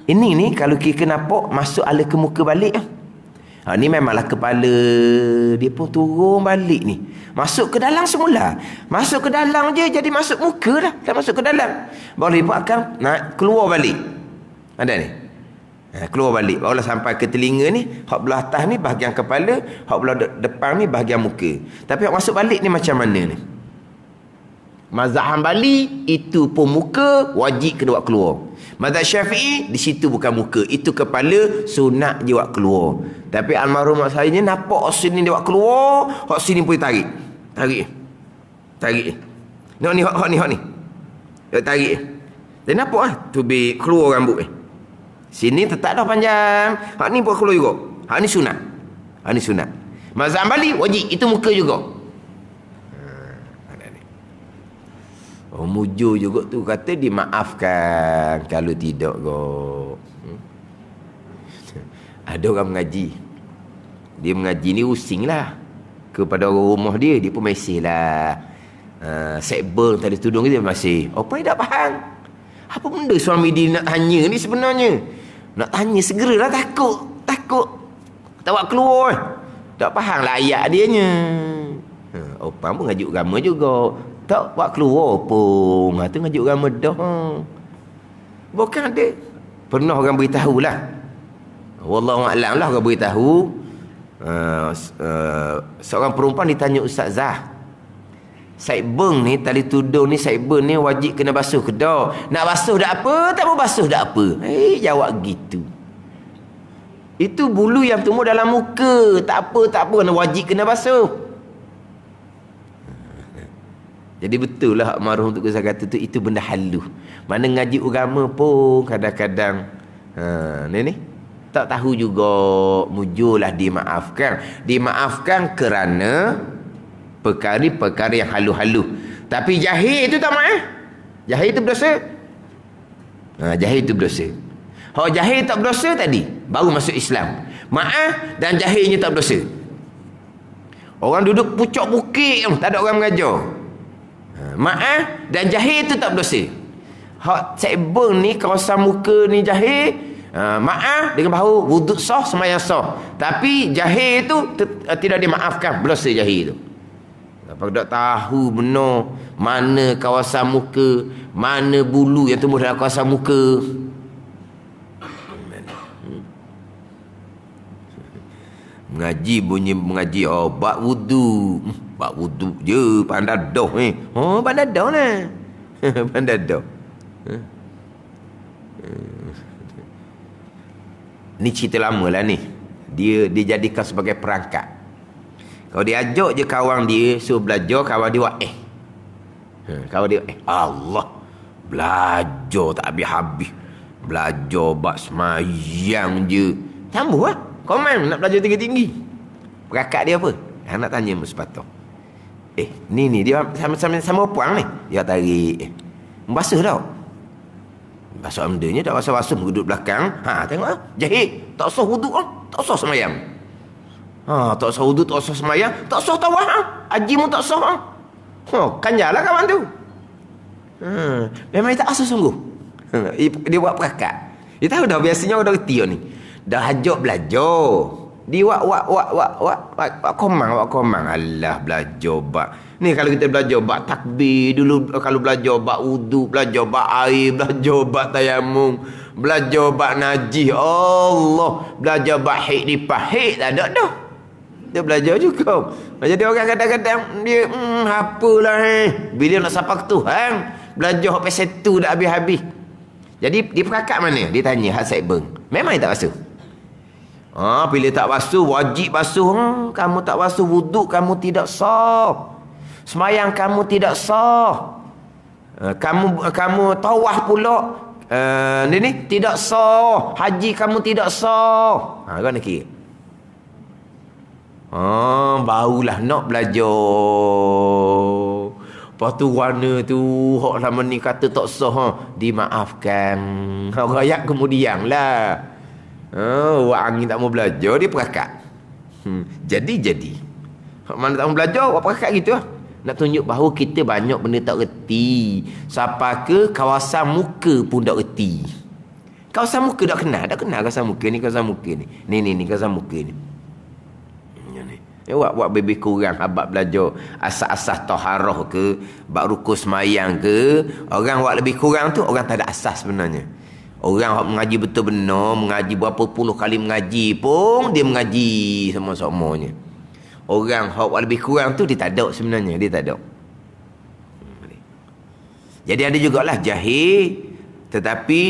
Ini ni kalau kita nampak masuk ala ke muka balik. Ni memanglah kepala dia pun turun balik ni. Masuk ke dalam semula. Masuk ke dalam je jadi masuk muka dah. Tak masuk ke dalam. Baru dia akan nak keluar balik. Ada ni. Keluar balik. Barulah sampai ke telinga ni. Hak belah atas ni bahagian kepala. Hak belah depan ni bahagian muka. Tapi hak masuk balik ni macam mana ni? Mazhab Hambali itu pun muka wajib kena buat keluar. Mazhab Syafi'i di situ bukan muka, itu kepala sunat je buat keluar. Tapi almarhum mak saya ni nampak sini dia buat keluar, hak sini pun tarik. Nak ni hak ni. Dia tarik. Dan nampak tu keluar rambut Sini tetap dah panjang. Hak ni pun keluar juga. Hak ni sunat. Mazhab Hambali wajib, itu muka juga. Mujur juga tu kata dimaafkan kalau tidak kok. Ada orang mengaji. Dia mengaji ni using lah kepada orang rumah dia pun mesej lah. Sekbeng tadi tudung dia masih. Apa dia tak faham? Apa benda suami dia nak tanya ni sebenarnya? Nak tanya segeralah, takut. Tak buat keluar. Tak faham lah ayat dia nya. Opang pun ngajuk agama juga. Tak buat keluar pun. Tu ngajuk agama dah. Bukan ada. Pernah orang beritahu lah. Wallahu'alam lah orang beritahu. Seorang perempuan ditanya Ustazah. Saibeng ni, tali tudung ni, saibeng ni wajib kena basuh ke tak? Nak basuh tak apa? Tak mau basuh tak apa? Jawab gitu. Itu bulu yang tumbuh dalam muka. Tak apa. Wajib kena basuh. Jadi betul lah almarhum Tok Guzar kata tu, itu benda halu. Mana ngaji agama pun kadang-kadang ni tak tahu juga. Mujurlah dimaafkan kerana perkara-perkara yang halu-halu. Tapi jahil itu tak maaf. Jahil itu berdosa. Jahil itu berdosa. Jahil tak berdosa tadi baru masuk Islam. Maaf dan jahilnya tak berdosa. Orang duduk pucuk bukit tak ada orang mengajar. Maaf dan jahil itu tak berdosa. Hak sebeng ni kawasan muka ni jahil, maaf dengan bahu wuduk sah, sembahyang sah. Tapi jahil tu tidak dimaafkan berdosa jahil tu. Apa tak tahu benar mana kawasan muka, mana bulu yang tumbuh dalam kawasan muka. Mengaji bunyi mengaji bab wudu. Bab wudu je pandai dah Oh, pandai dah lah. Pandai dah. Ni cerita lama lah ni. Dia dijadikan sebagai perangkat. Kalau dia ajak je kawan dia suruh belajar, kawan dia buat kawan dia Allah, belajar tak habis-habis. Belajar bab semayang je. Sambung lah. Komen nak belajar tinggi-tinggi. Perakak dia apa? Nak tanya sepatah. Ni dia sama puang ni. Dia tarik. Membasuh tau. Basuh amdanya tak basuh-basuh duduk belakang. Tengok lah. Jahil. Tak usah wuduk lah. Tak usah semayang. Tak usah wuduk, tak usah semayang. Tak usah tawah. Haji pun tak usah. Kanjarlah kawan tu. Memang dia tak asal sungguh. Dia buat perakak. Dia tahu dah biasanya orang dah reti ni. Dah ajak belajar. Dia wak komang. Alah belajar bab. Ni kalau kita belajar bab takbir dulu, kalau belajar bab wudu, belajar bab air, belajar bab tayamum, belajar bab najis. Allah, belajar bab haid nifas. Haid tak ada dah. Dia belajar juga. Jadi orang kadang-kadang dia apalah bila nak sapa ke Tuhan, belajar sampai satu dah habis-habis. Jadi dia perakak mana? Dia tanya hak Saibeng. Memang dia tak basuh. Bila tak basuh, wajib basuh. Kamu tak basuh wuduk, kamu tidak sah. Semayang kamu tidak sah. Kamu tawaf pula. Ni tidak sah. Haji kamu tidak sah. Kau nak kira. Barulah nak belajar. Lepas tu warna tu hak lama ni kata tak sah, dimaafkan. Rakyat kemudian lah. Wak angin tak mau belajar, dia perakak. Jadi mana tak mau belajar, wak perakak gitu lah. Nak tunjuk bahawa kita banyak benda tak reti. Siapa ke kawasan muka pun tak reti. Kawasan muka tak kenal. Tak kenal kawasan muka ni, kawasan muka ni. Ni kawasan muka ni. Wak lebih kurang habak belajar asas-asas taharah ke, bab rukun semayang ke. Orang wak lebih kurang tu orang tak ada asas sebenarnya. Orang yang mengaji betul benar, mengaji berapa puluh kali mengaji pun dia mengaji sama-samanya. Orang yang lebih kurang tu dia tak ada sebenarnya, dia tak ada. Jadi ada jugalah jahil tetapi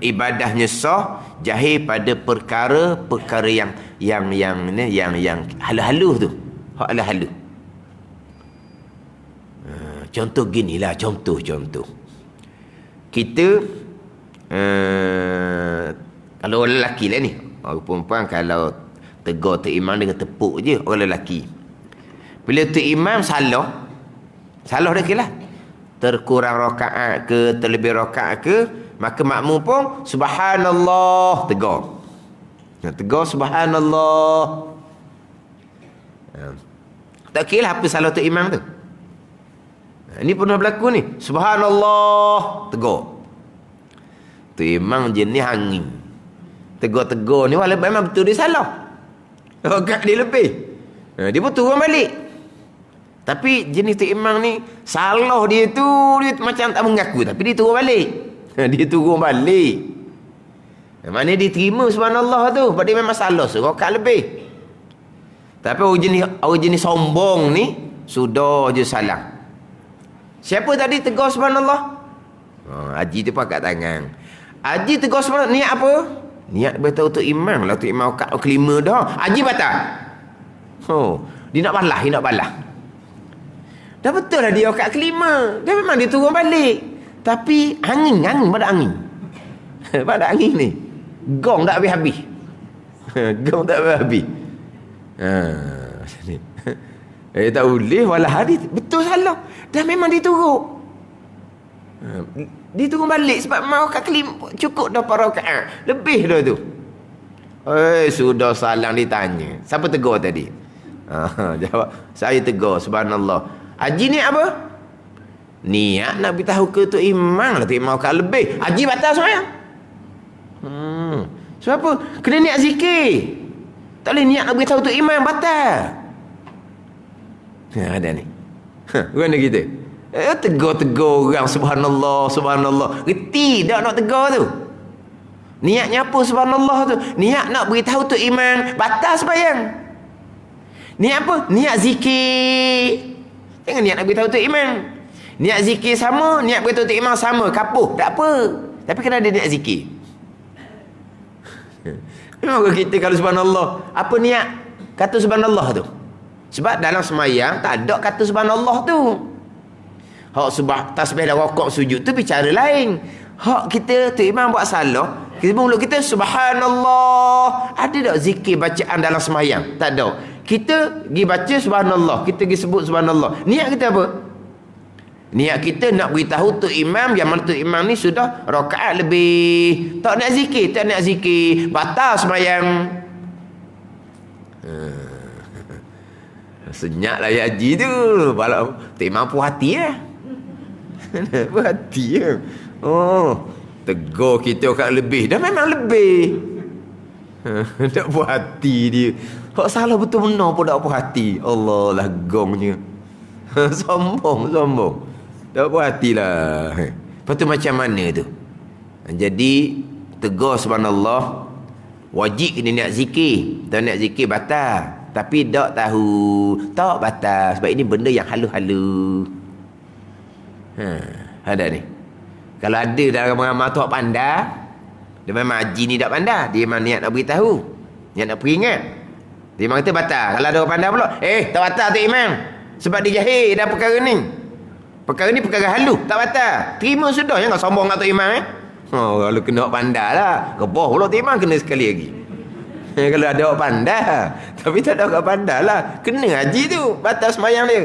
ibadahnya sah, jahil pada perkara yang halu-halu tu. Hak halu-halu. Contoh ginilah, contoh. Kita kalau orang lelaki lah ni, orang perempuan kalau tegur tu imam dengan tepuk je orang lelaki. Bila tu imam salah dia kelah, terkurang rakaat ke, terlebih rakaat ke, maka makmum pun subhanallah tegur. Tegur subhanallah. Tak kira apa salah tu imam tu. Ini pernah berlaku ni. Subhanallah tegur. Tu imam jenis angin. Tegur-tegur ni walaupun memang betul dia salah. Rakaat dia lebih. Dia pun turun balik. Tapi jenis tu imam ni salah dia macam tak mengaku, tapi dia turun balik. Dia turun balik. Mana dia terima subhanallah tu, sebab dia memang salah rakaat lebih. Tapi orang jenis sombong ni sudah je salah. Siapa tadi tegur subhanallah? Haji tu pakat tangan. Haji tegur subhanallah, niat apa? Niat betul tu imam lah, tu imam kat kelima dah. Haji batal. Dia nak balas. Dah betul lah dia kat kelima. Dia memang dia turun balik. Tapi angin pada angin. Pada angin ni. Gong tak habis-habis. Gong tak habis-habis. Tak boleh walah hadis betul salah. Dah memang dia turun. Dia turun balik sebab mau kat kelima cukup dah para rakaat. Lebih dah tu. Sudah salam ditanya. Siapa tegur tadi? Jawab, saya tegur subhanallah. Haji ni apa? Niat nak beritahu ke Tok Imam lah, Tok Imam kat lebih. Haji batal semayang. Sebab apa? Kena niat zikir. Tak boleh niat nak beritahu Tok Imam, batal. Ada ni. Mana kita? Tegur-tegur orang, subhanallah, subhanallah. Reti tak nak tegur tu? Niatnya apa subhanallah tu? Niat nak beritahu Tok Imam, batal sembahyang. Niat apa? Niat zikir. Jangan niat nak beritahu Tok Imam. Niat zikir sama, niat beritahu Tok Imam sama, kapuh, tak apa. Tapi kena ada niat zikir. Memang kita kalau subhanallah, apa niat kata subhanallah tu? Sebab dalam semayang tak ada kata subhanallah tu. Hak tasbih dan rukuk sujud tu bicara lain. Hak kita Tok Imam buat salah, kita mulut kita subhanallah. Ada tak zikir bacaan dalam semayang? Tak ada. Kita pergi baca subhanallah, kita pergi sebut subhanallah. Niat kita apa? Niat kita nak beritahu Tok Imam yang mana Tok Imam ni sudah rakaat lebih. Tak nak zikir, tak nak zikir, batal semayang. Senyaklah ya haji tu. Kalau Tok Imam puas hati lah. Puas hati lah. Oh, tegur kita kat lebih. Dah memang lebih. Tak puas hati dia. Hak salah betul benar pun tak puas hati. Allah lah gongnya. Sombong. Tak puas hatilah. Lepas tu macam mana tu? Jadi tegur subhanallah, wajib kena niat zikir. Tak niat zikir batal. Tapi tak tahu, tak batal. Sebab ini benda yang halu-halu. Ada ni. Kalau ada dalam ramai-ramai tu pandai, dia memang haji ni tak pandai. Dia memang niat nak beritahu, niat nak peringat. Dia memang kata batal. Kalau ada orang pandai pula, tak batal Tok Imam, sebab dia jahil dah perkara ni. Perkara ni perkara halu, tak batal. Terima sudah, jangan sombong kat Tok Imam. Kalau kena orang pandai lah. Keboh pula Tok Imam kena sekali lagi. Kalau ada orang pandai. Tapi tak ada orang pandai lah, kena haji tu, batal sembahyang dia.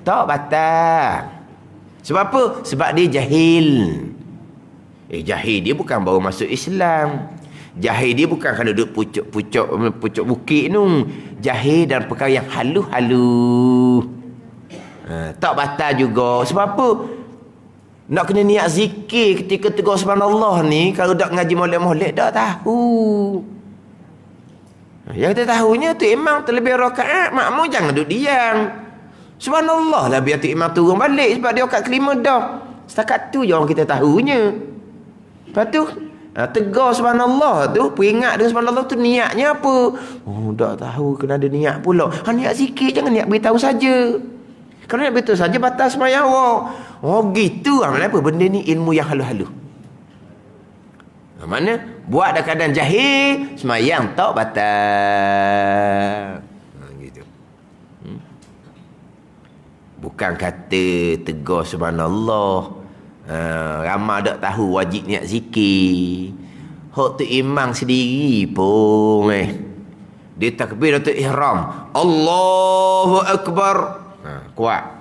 Tak batal. Sebab apa? Sebab dia jahil. Jahil dia bukan baru masuk Islam. Jahil dia bukan kerana duduk pucuk bukit tu. Jahil dan perkara yang halu-halu. Tak batal juga. Sebab apa? Nak kena niat zikir ketika tegur subhanallah ni. Kalau tak ngaji molek-molek tak tahu. Yang kita tahunya tu Imam terlebih rakaat, makmum jangan duduk diam. Subhanallah lah biar Tok Imam turun balik sebab dia rakaat kelima dah. Setakat tu je orang kita tahunya. Lepas tu tegur subhanallah tu, peringat dengan subhanallah tu niatnya apa? Tak tahu, kena ada niat pula. Niat zikir, jangan niat beritahu saja. Kalau niat beritahu saja batal sembahyang awak. Gitu. Mana apa benda ni ilmu yang halu-halu. Mana buat dah keadaan jahil, sembahyang tak batal. Gitu. Bukan kata tegur subhanallah. Ramai tak tahu wajib niat zikir. Hak Tok Imam sendiri pun dia takbiratul ihram, Allahu Akbar, kuat.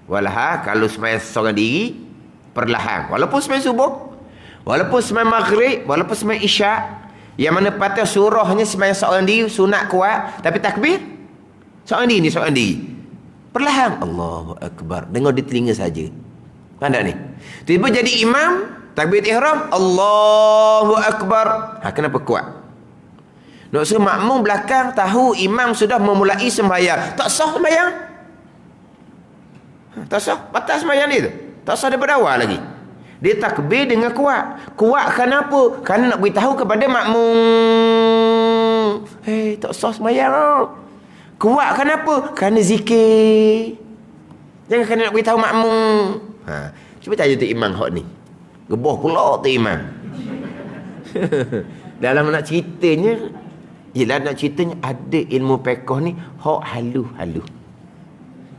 Walah kalau sembahyang seorang diri perlahan. Walaupun sembahyang subuh, walaupun sembahyang maghrib, walaupun sembahyang isyak, yang mana patah surahnya sembahyang seorang diri sunat kuat, tapi takbir seorang diri perlahan, Allahu Akbar, dengar di telinga saja. Pandai ni. Tiba jadi imam takbir ihram, Allahu Akbar. Kenapa kuat? Nak suruh makmum belakang tahu imam sudah memulai sembahyang, tak sah sembahyang. Tak sah, batal sembahyang dia tu. Tak sah daripada awal lagi. Dia takbir dengan kuat. Kuat kenapa? Kerana nak beritahu kepada makmum, tak sah sembahyang. Kuat kenapa? Kerana zikir. Jangan kerana nak beritahu makmum. Cuba tanya Tok Imam hak ni. Geboh pula Tok Imam. Dalam nak ceritanya, nak ceritanya ada ilmu fiqh ni hak halu-halu.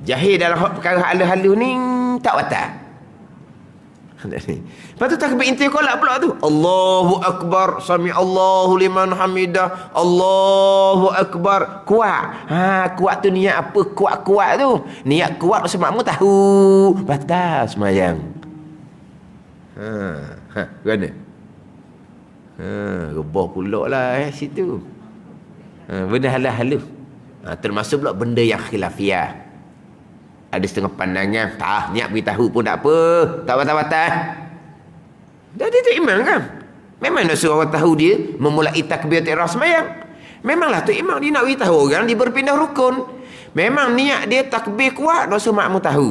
Jahil dalam hak perkara halu-halu ni tak batal. Lepas tu takbir intiqalat pula tu, Allahu Akbar, sami Allahu liman hamidah, Allahu Akbar. Kuat. Kuat tu niat apa? Kuat-kuat tu niat kuat sebab makmum tahu batal sembahyang. Gana rebah pula lah situ. Benda halu-halu. Termasuk pula benda yang khilafiyah. ada setengah pandangan, niat beritahu pun tak apa, tak batal-batal. Dah dia tu imam kan. Memang nak suruh orang tahu dia memulai takbiratul ihram sembahyang. Memanglah tu imam dia nak beritahu orang dia berpindah rukun. Memang niat dia takbir kuat, nak suruh makmum tahu.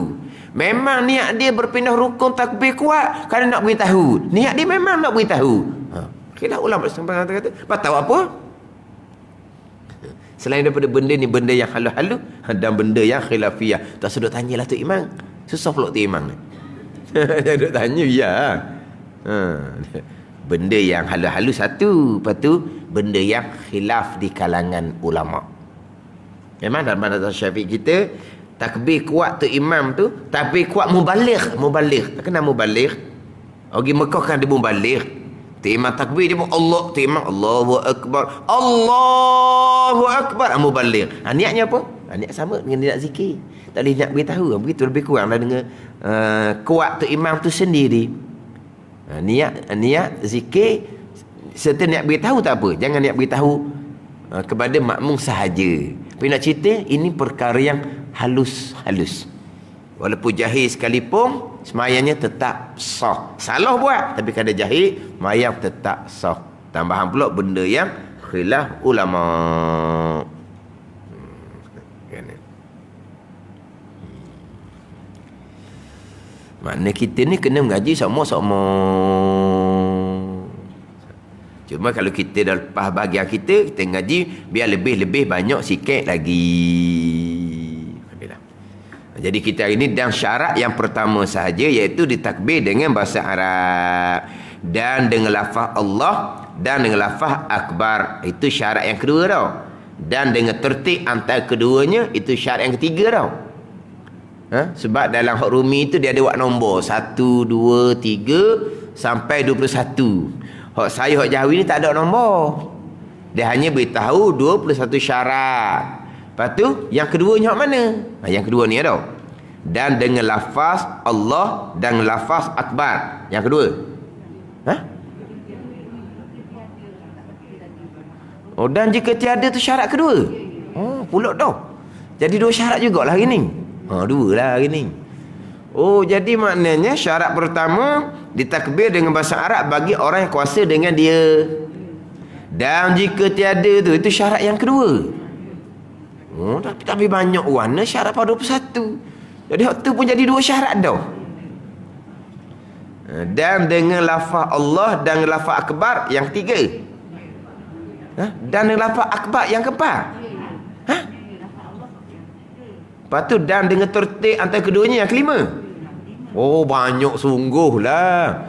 Memang niat dia berpindah rukun takbir kuat kerana nak beritahu. Niat dia memang nak beritahu. Khilaf ulama sampai kata tahu apa? Selain daripada benda ni, benda yang halu-halu dan benda yang khilafiyah. Tak sedut tanyalah tu imam. Susah pula tu imam ni. Duduk tanya ya. Benda yang halu-halu satu, lepas tu benda yang khilaf di kalangan ulama. Memang dalam mazhab Syafi'i kita takbir kuat tu imam tu, takbir kuat mubaligh. Tak kenal mubaligh? Orang Mekah kan dia mubaligh. Tu imam takbir dia pun Allah, tu imam Allahu akbar. Allahu akbar. Mubaligh. Niatnya apa? Niat sama dengan niat zikir. Tak boleh nak beritahu. Begitu lebih kurang lah dengan kuat tu imam tu sendiri. Niat zikir serta niat beritahu tak apa. Jangan niat beritahu kepada makmum sahaja. Tapi nak cerita ini perkara yang halus-halus. Walaupun jahil sekalipun semayangnya tetap sah. Salah buat tapi kada jahil semayang tetap sah. Tambahan pula benda yang khilaf ulama. Makna kita ni kena mengaji sama-sama. Cuma kalau kita dah lepas bahagian kita ngaji biar lebih banyak sikit lagi. Jadi kita hari ini dan syarat yang pertama sahaja iaitu ditakbir dengan bahasa Arab dan dengan lafaz Allah dan dengan lafaz akbar. Itu syarat yang kedua tau. Dan dengan tertib antara keduanya itu syarat yang ketiga tau. Sebab dalam hak rumi itu dia ada wak nombor 1, 2, 3 sampai 21. Hak saya hak Jawi ni tak ada nombor. Dia hanya beritahu 21 syarat. Lepas tu yang keduanya hak mana? Yang kedua ni tau. Dan dengan lafaz Allah dan lafaz akbar. Yang kedua. Oh, dan jika tiada tu syarat kedua. Pulak tau. Jadi dua syarat jugalah hari ni. Dua lah hari ni. Oh, jadi maknanya syarat pertama ditakbir dengan bahasa Arab bagi orang yang kuasa dengan dia. Dan jika tiada tu, itu syarat yang kedua. Tapi banyak warna syarat pada 21. Jadi hak tu pun jadi dua syarat dah. Dan dengan lafaz Allah dan lafaz akbar yang ketiga. Dan dengan lafaz akbar yang keempat. Lepas tu dan dengan tertib antara keduanya yang kelima. Oh, banyak sungguh lah.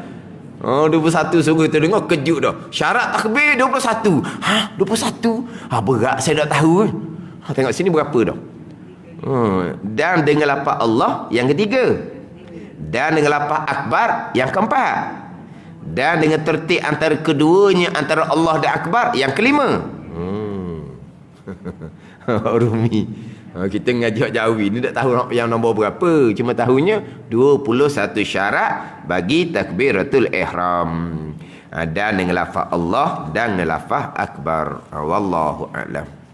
21 sungguh kita dengar kejut dah. Syarat takbir 21. 21? Berat saya tak tahu. Tengok sini berapa dah. Dan dengan lafaz Allah yang ketiga. Dan dengan lafaz akbar yang keempat. Dan dengan tertib antara keduanya antara Allah dan akbar yang kelima. Rumi. Kita ngaji hak Jawi ni tak tahu yang nombor berapa. Cuma tahunya 21 syarat bagi takbiratul ihram. Dan dengan lafaz Allah dan dengan lafaz akbar. Wallahu a'lam.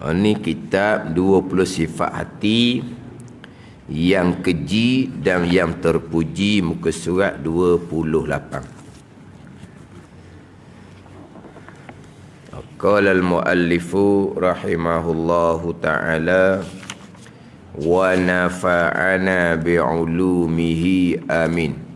Ini kitab 20 sifat hati yang keji dan yang terpuji, muka surat 28. Qala al-muallifu rahimahullahu ta'ala wa nafa'ana bi'ulumihi amin.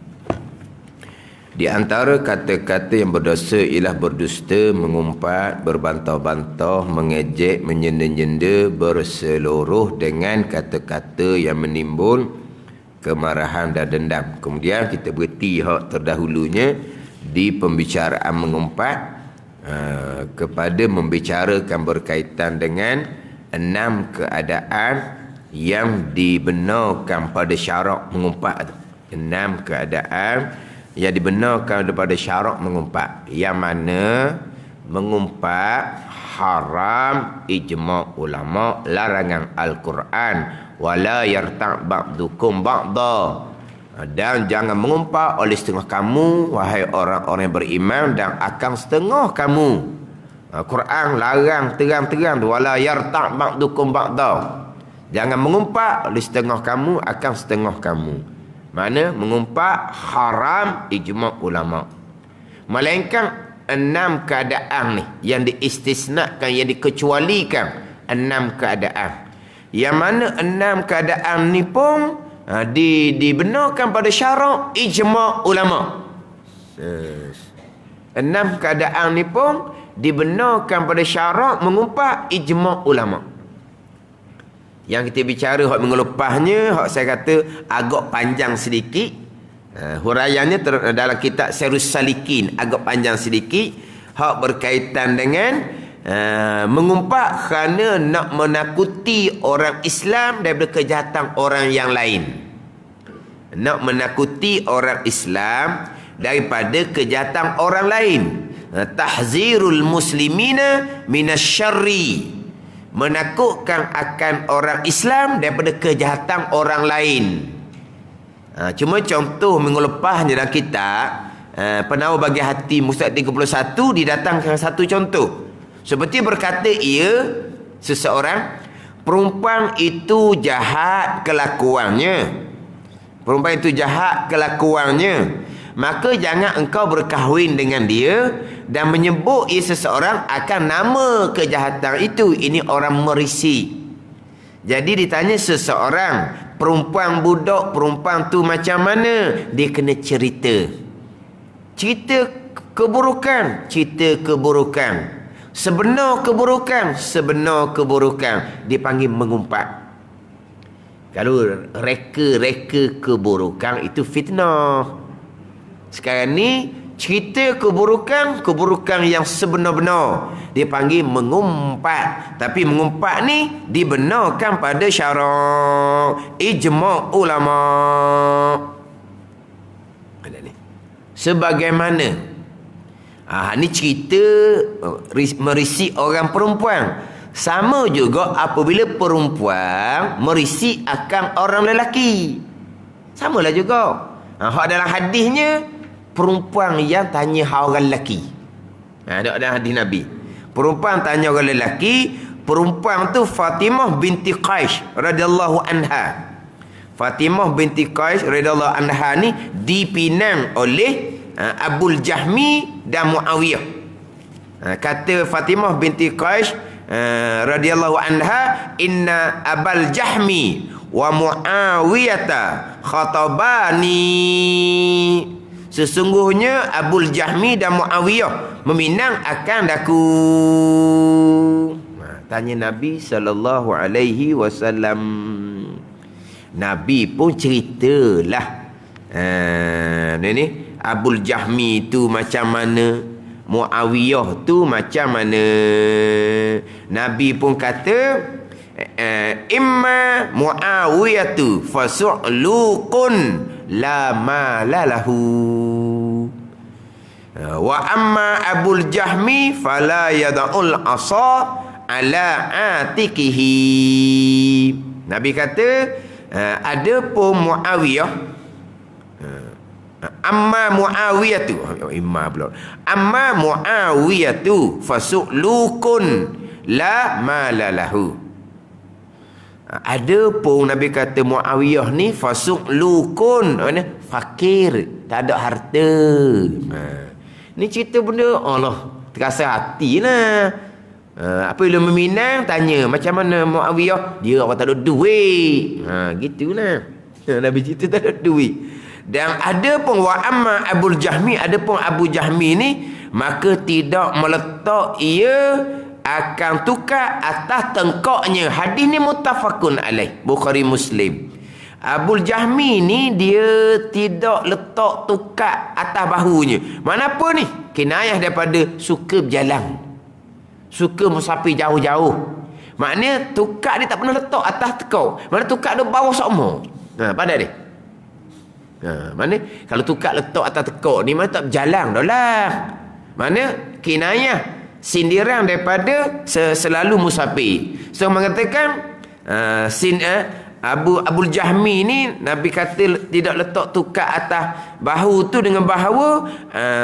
Di antara kata-kata yang berdosa ialah berdusta, mengumpat, berbantah-bantah, mengejek, menyenda-nyenda, berseluruh dengan kata-kata yang menimbul kemarahan dan dendam. Kemudian kita berhenti hak terdahulunya di pembicaraan mengumpat kepada membicarakan berkaitan dengan 6 keadaan yang dibenarkan pada syarak mengumpat. 6 keadaan yang dibenarkan daripada syarak mengumpat. Yang mana mengumpat haram ijma' ulama, larangan Al-Quran. Wala yarta' ba'dukum ba'da. Dan jangan mengumpat oleh setengah kamu, wahai orang-orang yang beriman, dan akan setengah kamu. Quran larang terang-terang, wala yarta' ba'dukum ba'da. Jangan mengumpat oleh setengah kamu akan setengah kamu. Mana mengumpat haram ijma' ulama. Melainkan 6 keadaan ni yang diistisnakan, yang dikecualikan. 6 keadaan. Yang mana 6 keadaan ni pun dibenarkan pada syarak ijma' ulama. 6 keadaan ni pun dibenarkan pada syarak mengumpat ijma' ulama. Yang kita bicara hak minggu lepasnya, hak saya kata agak panjang sedikit. Huraiannya dalam kitab Sirrus Salikin agak panjang sedikit. Hak berkaitan dengan mengumpat kerana nak menakuti orang Islam daripada kejahatan orang yang lain. Nak menakuti orang Islam daripada kejahatan orang lain. Tahzirul muslimina minasyarri. Menakutkan akan orang Islam daripada kejahatan orang lain. Cuma contoh minggu lepas dalam kitab Penawar Bagi Hati Mustad 31 didatangkan satu contoh. Seperti berkata ia, seseorang, perempuan itu jahat kelakuannya. Perempuan itu jahat kelakuannya. Maka jangan engkau berkahwin dengan dia dan menyebut ia seseorang akan nama kejahatan itu. Ini orang merisi. Jadi ditanya seseorang, perempuan budak, perempuan tu macam mana? Dia kena cerita. Cerita keburukan, cerita keburukan. Sebenar keburukan, sebenar keburukan. Dipanggil mengumpat. Kalau reka-reka keburukan itu fitnah. Sekarang ni cerita keburukan, keburukan yang sebenar-benar dia panggil mengumpat. Tapi mengumpat ni dibenarkan pada syarak ijma' ulama. Ada ni. Sebagaimana ni cerita merisi orang perempuan. Sama juga apabila perempuan merisi akan orang lelaki. Samalah juga. Hak dalam hadisnya perempuan yang tanya orang lelaki. Ada dalam hadis Nabi. Perempuan tanya orang lelaki. Perempuan tu Fatimah binti Qais radhiyallahu anha. Fatimah binti Qais radhiyallahu anha ni dipinang oleh Abul Jahmi dan Muawiyah. Kata Fatimah binti Qais radhiyallahu anha, inna Abul Jahmi wa Muawiyata khatabani. Sesungguhnya Abul Jahmi dan Muawiyah meminang akan daku. Tanya Nabi sallallahu alaihi wasallam. Nabi pun ceritalah. Ni Abul Jahmi tu macam mana, Muawiyah tu macam mana. Nabi pun kata, imma Muawiyatu fasu'luqun la malalahu wa amma Abul Jahmi fala yada'ul asa ala atikihi. Nabi kata ada pun Muawiyah, amma Muawiyatu, imma pula, amma Muawiyatu fasu'luqun la malalahu. Ada pun Nabi kata Muawiyah ni fasu'luqun, mana fakir, tak ada harta. Ni cerita benda Allah terasa hati lah. Apabila meminang tanya macam mana Muawiyah, dia orang tak ada duit. Gitulah. Nabi cerita tak ada duit. Dan ada pun wa amma Abul Jahmi, ada pun Abu Jahmi ni maka tidak meletak ia akan tukar atas tengkoknya. Hadis ni muttafaqun alaih, Bukhari Muslim. Abul Jahmi ni dia tidak letak tukar atas bahunya. Mana apa ni? Kinayah daripada suka berjalan, suka musafir jauh-jauh. Maknanya tukar dia tak pernah letak atas tekau. Mana tukar dia bawah sama. Pada dia. Mana kalau tukar letak atas tekuk ni mana tak berjalan dah lah. Mana kinayah sindiran daripada selalu musafir. So mengatakan Abul Jahmi ni Nabi kata tidak letak tukar atas bahu tu dengan bahawa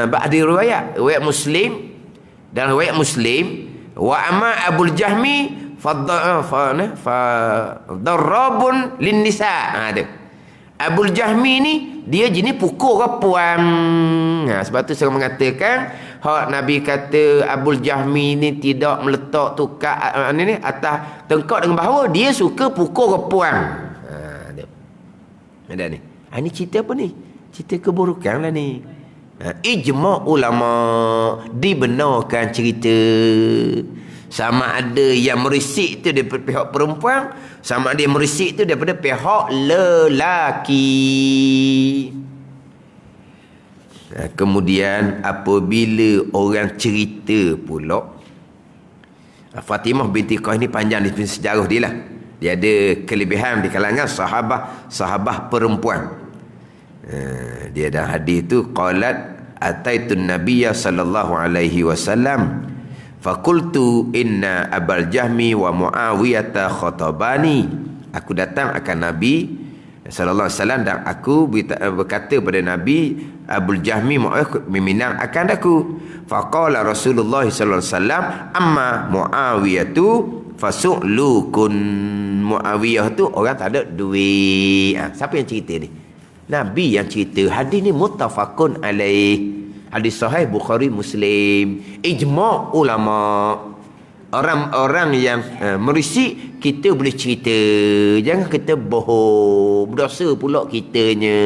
ada riwayat Muslim dan riwayat Muslim wa amma Abul Jahmi darrabun lin nisa. Ada Abul Jahmi ni dia jenis pukul ke puan. Sebab tu saya mengatakan Nabi kata Abul Jahmi ni tidak meletak tukar ni atas tengkok dengan bahawa, dia suka pukul ke puan. Ada ni. Ini cerita apa ni? Cerita keburukan lah ni. Ijma' ulama dibenarkan cerita. Sama ada yang merisik tu daripada pihak perempuan, sama ada yang merisik tu daripada pihak lelaki. Kemudian apabila orang cerita pula, Fatimah binti Qais ni panjang di sejarah dia lah. Dia ada kelebihan di kalangan sahabah perempuan. Dia ada hadis tu, qalat ataitun nabiyya sallallahu alaihi wasallam fakultu inna Abul Jahmi wa Muawiyata khatabani. Aku datang akan Nabi sallallahu alaihi wasallam dan aku berkata pada Nabi, Abul Jahmi Muawiyah meminang akan aku. Faqala Rasulullah sallallahu alaihi wasallam amma Muawiyatu fasu'lukun. Muawiyah tu orang tak ada duit. Siapa yang cerita ni? Nabi yang cerita. Hadis ni muttafaqun alaih. Hadis sahih Bukhari Muslim. Ijma' ulama. Orang-orang yang merisik kita boleh cerita. Jangan kita bohong. Berdosa pula kitanya.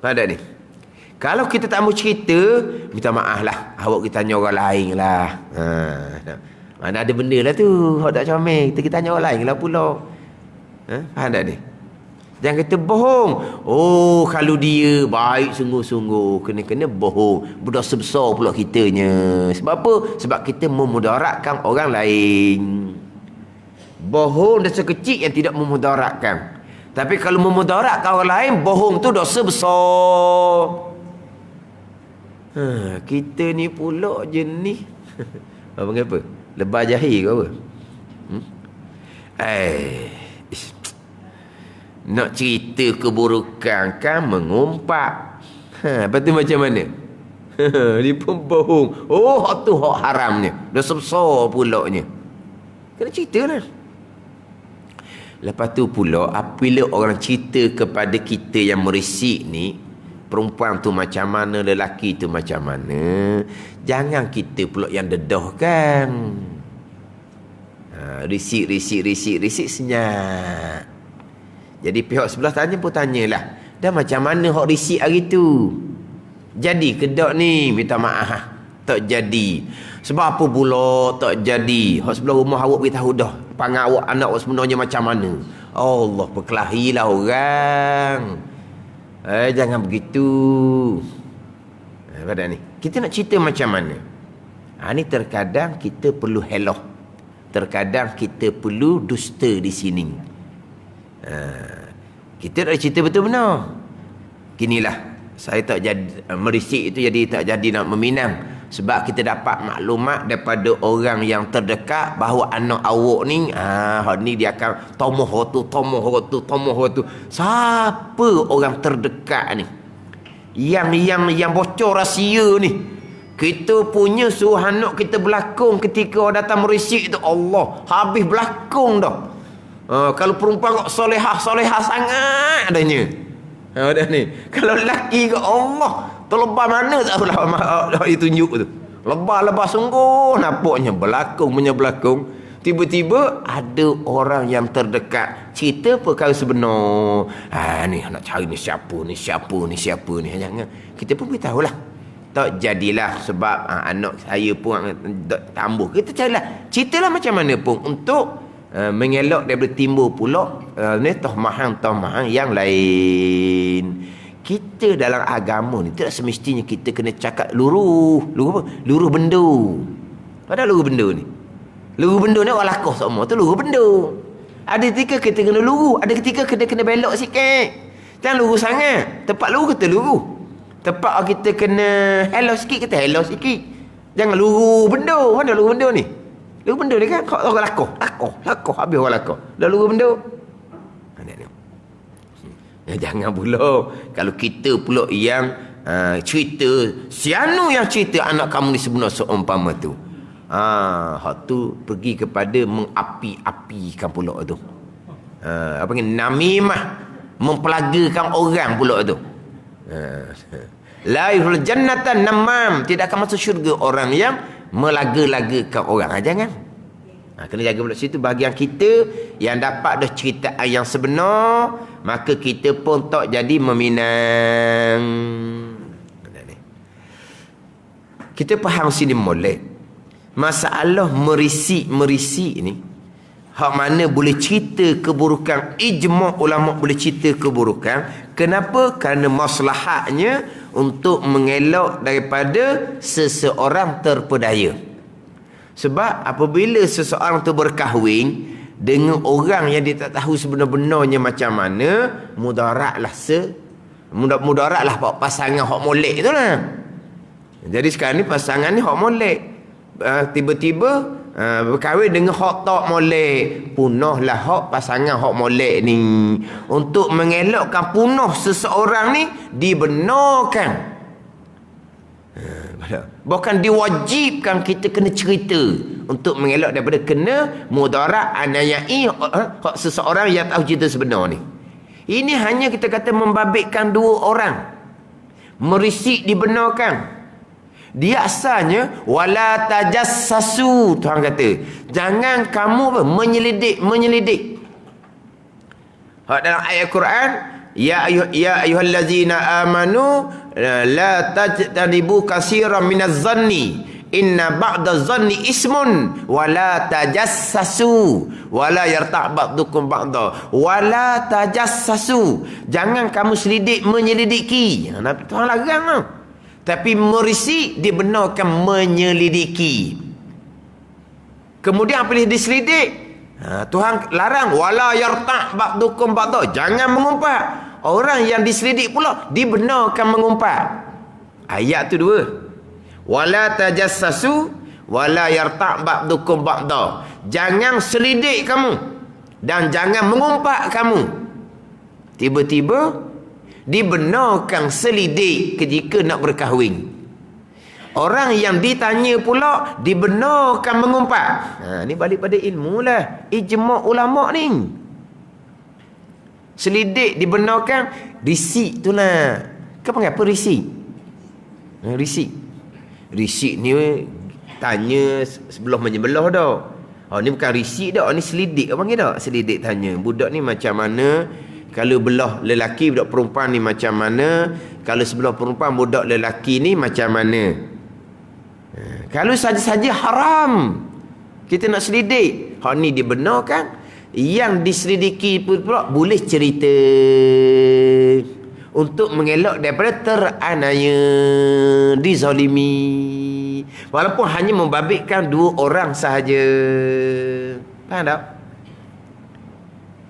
Ada ni. Kalau kita tak mau cerita, minta maaf lah. Awak kita tanya orang lain lah. Mana ada benda lah tu. Awak tak comel. Kita tanya orang lain lah pula. Faham tak ni? Jangan kata bohong. Oh, kalau dia baik sungguh-sungguh, kena bohong. Berdosa besar pula kitanya. Sebab apa? Sebab kita memudaratkan orang lain. Bohong dosa kecil yang tidak memudaratkan. Tapi kalau memudaratkan orang lain, bohong tu dosa besar. Kita ni pula jenis apa panggil apa? Lebah jahil ke apa? Nak cerita keburukan kan mengumpat. Lepas tu macam mana? Dia pun bohong. Oh, hak tu hak haramnya. Dosa besar pulaknya. Kena cerita lah. Lepas tu pula, apabila orang cerita kepada kita yang merisik ni, perempuan tu macam mana, lelaki tu macam mana, jangan kita pula yang dedahkan. Risik senyap. Jadi pihak sebelah tanya pun tanyalah, dah macam mana hak risik hari tu? Jadi ke tak ni? Minta maaf, tak jadi. Sebab apa pula tak jadi? Hak sebelah rumah awak beritahu dah, panggil awak anak awak sebenarnya macam mana. Allah, berkelahilah orang. Jangan begitu. Pada ni kita nak cerita macam mana? Ni terkadang kita perlu helah, terkadang kita perlu dusta di sini. Kita nak cerita betul benar. Ginilah, saya tak jadi merisik itu, jadi tak jadi nak meminang. Sebab kita dapat maklumat daripada orang yang terdekat bahawa anak awak ni, ni dia akan tomoh tu. Siapa orang terdekat ni? Yang bocor rahsia ni. Kita punya suruh anak kita berlakon ketika orang datang merisik tu, Allah, habis berlakon dah. Kalau perempuan kok solehah sangat adanya. Dah ni. Kalau lelaki ke Allah, terlebar mana tak tahu dia tunjuk tu. Lebar sungguh nampaknya berlakon. Tiba-tiba ada orang yang terdekat cerita perkara sebenar. Ni nak cari ni siapa ni. Jangan. Kita pun beritahu lah. Tak jadilah sebab anak saya pun tambah. Kita carilah. Ceritalah macam mana pun untuk mengelak daripada timbul pula tohmahan yang lain. Kita dalam agama ni tidak semestinya kita kena cakap luruh apa? Luruh bendu. Padahal luruh bendu ni orang lakuh semua tu luruh bendu. Ada ketika kita kena luruh, ada ketika kita kena belok sikit. Jangan luru sangat. Tempat luru kita luru. Tempat kita kena hello sikit, kita hello sikit. Jangan luru benda. Mana luru benda ni? Luru benda ni kan orang lakoh. Habis orang lakoh. Dah luru benda. Jangan pula kalau kita pula yang cerita, sianu yang cerita anak kamu ni sebenar seumpama tu. Hak tu pergi kepada mengapi-apikan pula tu. Apa ni, namimah, mempelagakan orang pula tu. La yadkhulul jannata namam, tidak akan masuk syurga orang yang melaga-lagakan orang. Jangan. Kena jaga pula situ. Bahagian kita yang dapat dah ceritaan yang sebenar, maka kita pun tak jadi meminang. Kita faham sini molek. Masalah merisik ni, hak mana boleh cerita keburukan, ijma' ulama' boleh cerita keburukan. Kenapa? Kerana maslahatnya untuk mengelak daripada seseorang terpedaya. Sebab apabila seseorang tu berkahwin dengan orang yang dia tak tahu sebenar-benarnya macam mana, mudaratlah mudaratlah pasangan hak molek tu lah. Jadi sekarang ni pasangan ni hak molek, tiba-tiba berkahwin dengan hak tak molek, punahlah hak pasangan hak molek ni. Untuk mengelakkan punah seseorang ni, dibenarkan, bukan diwajibkan kita kena cerita untuk mengelak daripada kena mudarat anayai hak seseorang yang tahu cerita sebenar ni. Ini hanya kita kata membabitkan dua orang. Merisik dibenarkan. Dia asalnya wala tajassasu. Tuhan kata, jangan kamu menyelidik. Dalam ayat Quran, ya ayyuhallazina amanu la tajtanibu katsiran minaz zanni inna ba'daz zanni ismun wala tajassasu wala yarta' ba'dukum ba'da wala tajassasu. Jangan kamu menyelidiki. Nabi Tuhan larang tau. Tapi merisik dibenarkan menyelidiki. Kemudian apabila diselidik, Tuhan larang wala yarta' ba'dukum ba'da. Jangan mengumpat. Orang yang diselidik pula dibenarkan mengumpat. Ayat tu dua. Wala tajassasu wala yarta' ba'dukum ba'da. Jangan selidik kamu dan jangan mengumpat kamu. Tiba-tiba dibenarkan selidik ketika nak berkahwin. Orang yang ditanya pula dibenarkan mengumpat. Ni balik pada ilmu lah. Ijma' ulama' ni. Selidik dibenarkan. Risik tu lah. Kau panggil apa risik? Risik ni tanya sebelah menyebelah dah. Ni bukan risik dah. Ni selidik. Kau panggil tak? Selidik tanya. Budak ni macam mana? Kalau belah lelaki budak perempuan ni macam mana? Kalau sebelah perempuan budak lelaki ni macam mana? Kalau saja-saja haram kita nak selidik, hak ni dibenarkan. Yang diselidiki pula boleh cerita untuk mengelak daripada teranaya, dizalimi, walaupun hanya membabitkan dua orang sahaja. Faham tak?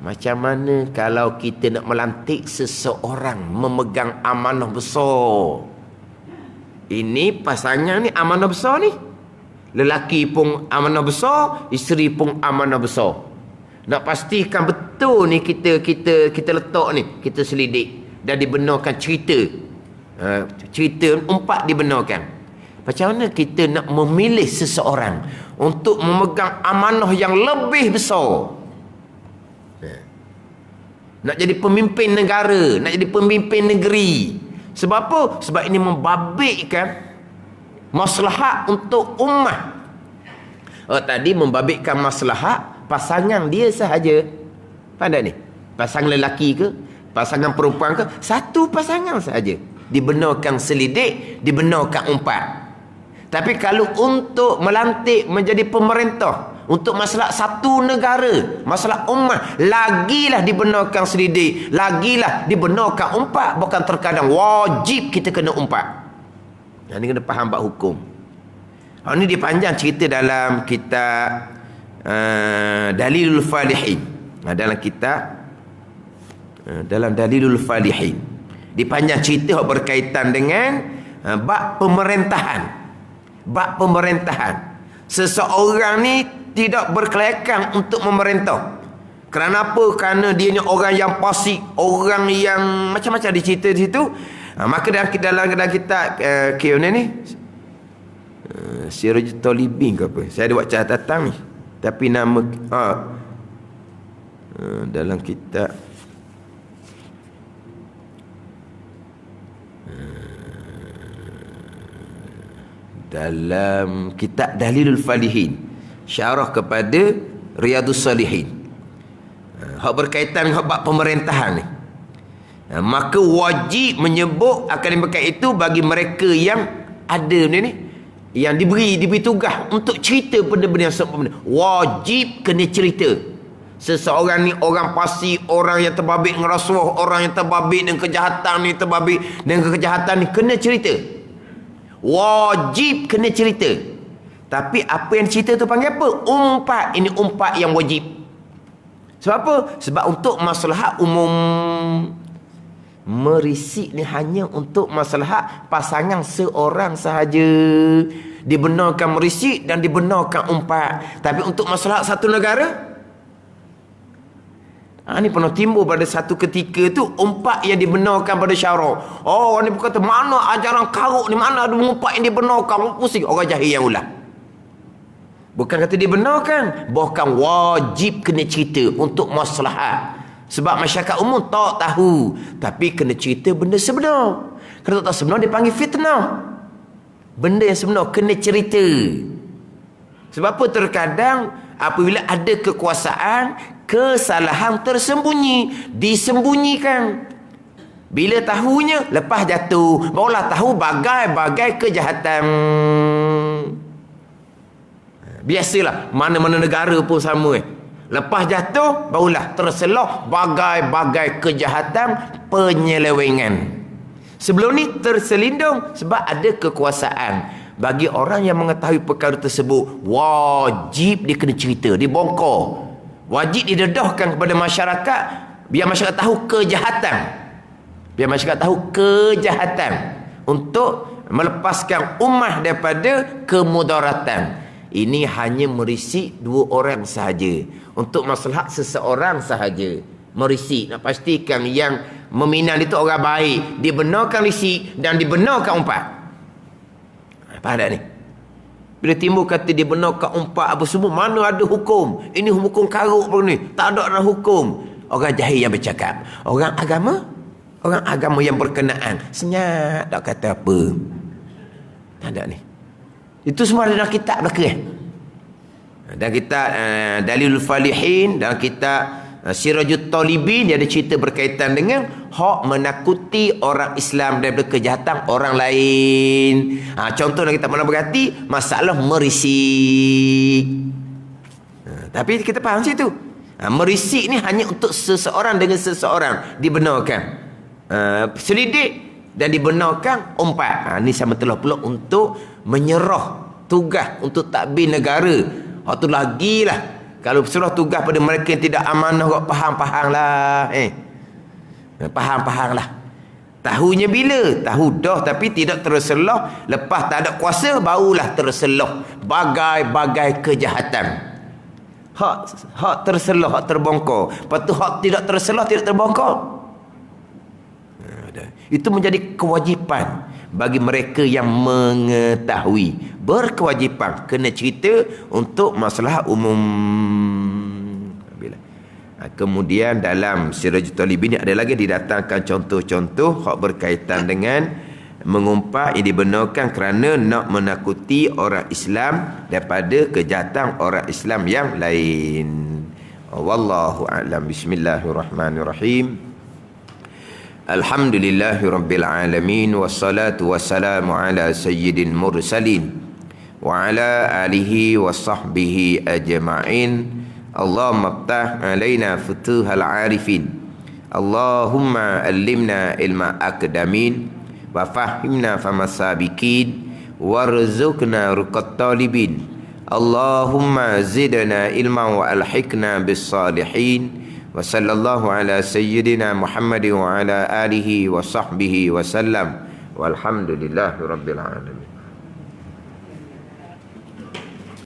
Macam mana kalau kita nak melantik seseorang memegang amanah besar? Ini pasangan ni amanah besar ni. Lelaki pun amanah besar, isteri pun amanah besar. Nak pastikan betul ni kita letak ni, kita selidik dan dibenarkan cerita. Cerita empat dibenarkan. Macam mana kita nak memilih seseorang untuk memegang amanah yang lebih besar? Nak jadi pemimpin negara, nak jadi pemimpin negeri. Sebab apa? Sebab ini membabitkan maslahat untuk ummah. Tadi membabitkan maslahat pasangan dia sahaja. Faham tak ni? Pasangan lelaki ke, pasangan perempuan ke, satu pasangan sahaja dibenarkan selidik, dibenarkan umpat. Tapi kalau untuk melantik menjadi pemerintah, untuk masalah satu negara, masalah ummah, lagilah dibenarkan selidik, lagilah dibenarkan umpat. Bukan terkadang wajib kita kena umpat. Ini kena faham bab hukum. Ini dipanjang cerita dalam kitab Dalilul Falihin. Dalam kitab dalam Dalilul Falihin. Dipanjang cerita berkaitan dengan bab pemerintahan. Bab pemerintahan. Seseorang ni tidak berkelayakan untuk memerintah. Kerana apa? Kerana dia ni orang yang fasik, orang yang macam-macam dicerita di situ. Maka dalam kitab Qiyamah ni Sirajul Talibin ke apa? Saya ada buat catatan ni. Tapi nama dalam kitab dalam kitab Dalilul Falihin, syarah kepada Riyadhus Salihin, hak berkaitan dengan bab pemerintahan ni. Maka wajib menyebut akan dimakan itu bagi mereka yang ada ni, yang diberi tugas untuk cerita benda-benda yang sebenarnya. Wajib kena cerita. Seseorang ni orang fasik, orang yang terbabit dengan rasuah, orang yang terbabit dengan kejahatan ni, terbabit dengan kejahatan ni, kena cerita. Wajib kena cerita. Tapi apa yang cerita tu panggil apa? Umpat. Ini umpat yang wajib. Sebab apa? Sebab untuk maslahat umum. Merisik ni hanya untuk maslahat pasangan seorang sahaja. Dibenarkan merisik dan dibenarkan umpat. Tapi untuk maslahat satu negara, ini pernah timbul pada satu ketika tu, umpat yang dibenarkan pada syarak. Oh, orang ni berkata, mana ajaran karuk ni, mana ada umpat yang dibenarkan? Pusing orang jahil yang ulah. Bukan kata dibenarkan, bahkan wajib kena cerita untuk maslahat. Sebab masyarakat umum tak tahu, tapi kena cerita benda sebenar. Kalau tak sebenar, dia panggil fitnah. Benda yang sebenar kena cerita. Sebab apa? Terkadang apabila ada kekuasaan, kesalahan tersembunyi, disembunyikan. Bila tahunya, lepas jatuh, barulah tahu bagai-bagai kejahatan. Biasalah, mana-mana negara pun sama. Lepas jatuh, barulah terselah bagai-bagai kejahatan penyelewengan. Sebelum ni terselindung sebab ada kekuasaan. Bagi orang yang mengetahui perkara tersebut, wajib dia kena cerita, dibongkar. Wajib didedahkan kepada masyarakat, biar masyarakat tahu kejahatan. Biar masyarakat tahu kejahatan untuk melepaskan ummah daripada kemudaratan. Ini hanya merisik dua orang sahaja, untuk maslahat seseorang sahaja. Merisik, nak pastikan yang meminang itu orang baik, dibenarkan risik dan dibenarkan umpat. Faham tak ni? Bila timbul kata dibenarkan umpat apa semua, mana ada hukum? Ini hukum karuk pun ni, tak ada hukum. Orang jahil yang bercakap. Orang agama yang berkenaan, senyap tak kata apa. Tak ada ni. Itu semua ada dalam kitab belakang. Dan kitab Dalilul Falihin, dalam kitab Sirajul Talibin, dia ada cerita berkaitan dengan hak menakuti orang Islam daripada kejahatan orang lain. Contohnya kita mana berarti masalah merisik. Tapi kita faham situ. Merisik ni hanya untuk seseorang dengan seseorang dibenarkan. Selidik dan dibenarkan umpat. Ni sama telah pula untuk menyerah tugas untuk tadbir negara. Hak tu lagilah. Kalau suruh tugas pada mereka yang tidak amanah, kok faham-faham lah. Faham-faham lah. Tahunya bila? Tahu dah tapi tidak terselah. Lepas tak ada kuasa, barulah terselah bagai-bagai kejahatan. Hak terselah, hak terbongkar. Lepas tu hak tidak terselah, tidak terbongkar. Itu menjadi kewajipan bagi mereka yang mengetahui. Berkewajipan kena cerita untuk masalah umum. Kemudian dalam Sirajul Talibin ada lagi didatangkan contoh-contoh hak berkaitan dengan mengumpat yang dibenarkan kerana nak menakuti orang Islam daripada kejahatan orang Islam yang lain. Wallahu a'lam. Bismillahirrahmanirrahim. Alhamdulillahirabbil alamin, wassalatu wassalamu ala sayyidil mursalin wa ala alihi wa sahbihi ajma'in. Allahumma iftah alaina futuhal arifin, Allahumma allimna ilma akdamin, wa fahimna famasabikin, warzuqna ruqat talibin. Allahumma zidna ilma wa alhiqna bis salihin, Wa sallallahu ala sayyidina Muhammad wa ala alihi wa sahbihi wa sallam. Walhamdulillahi rabbil alamin.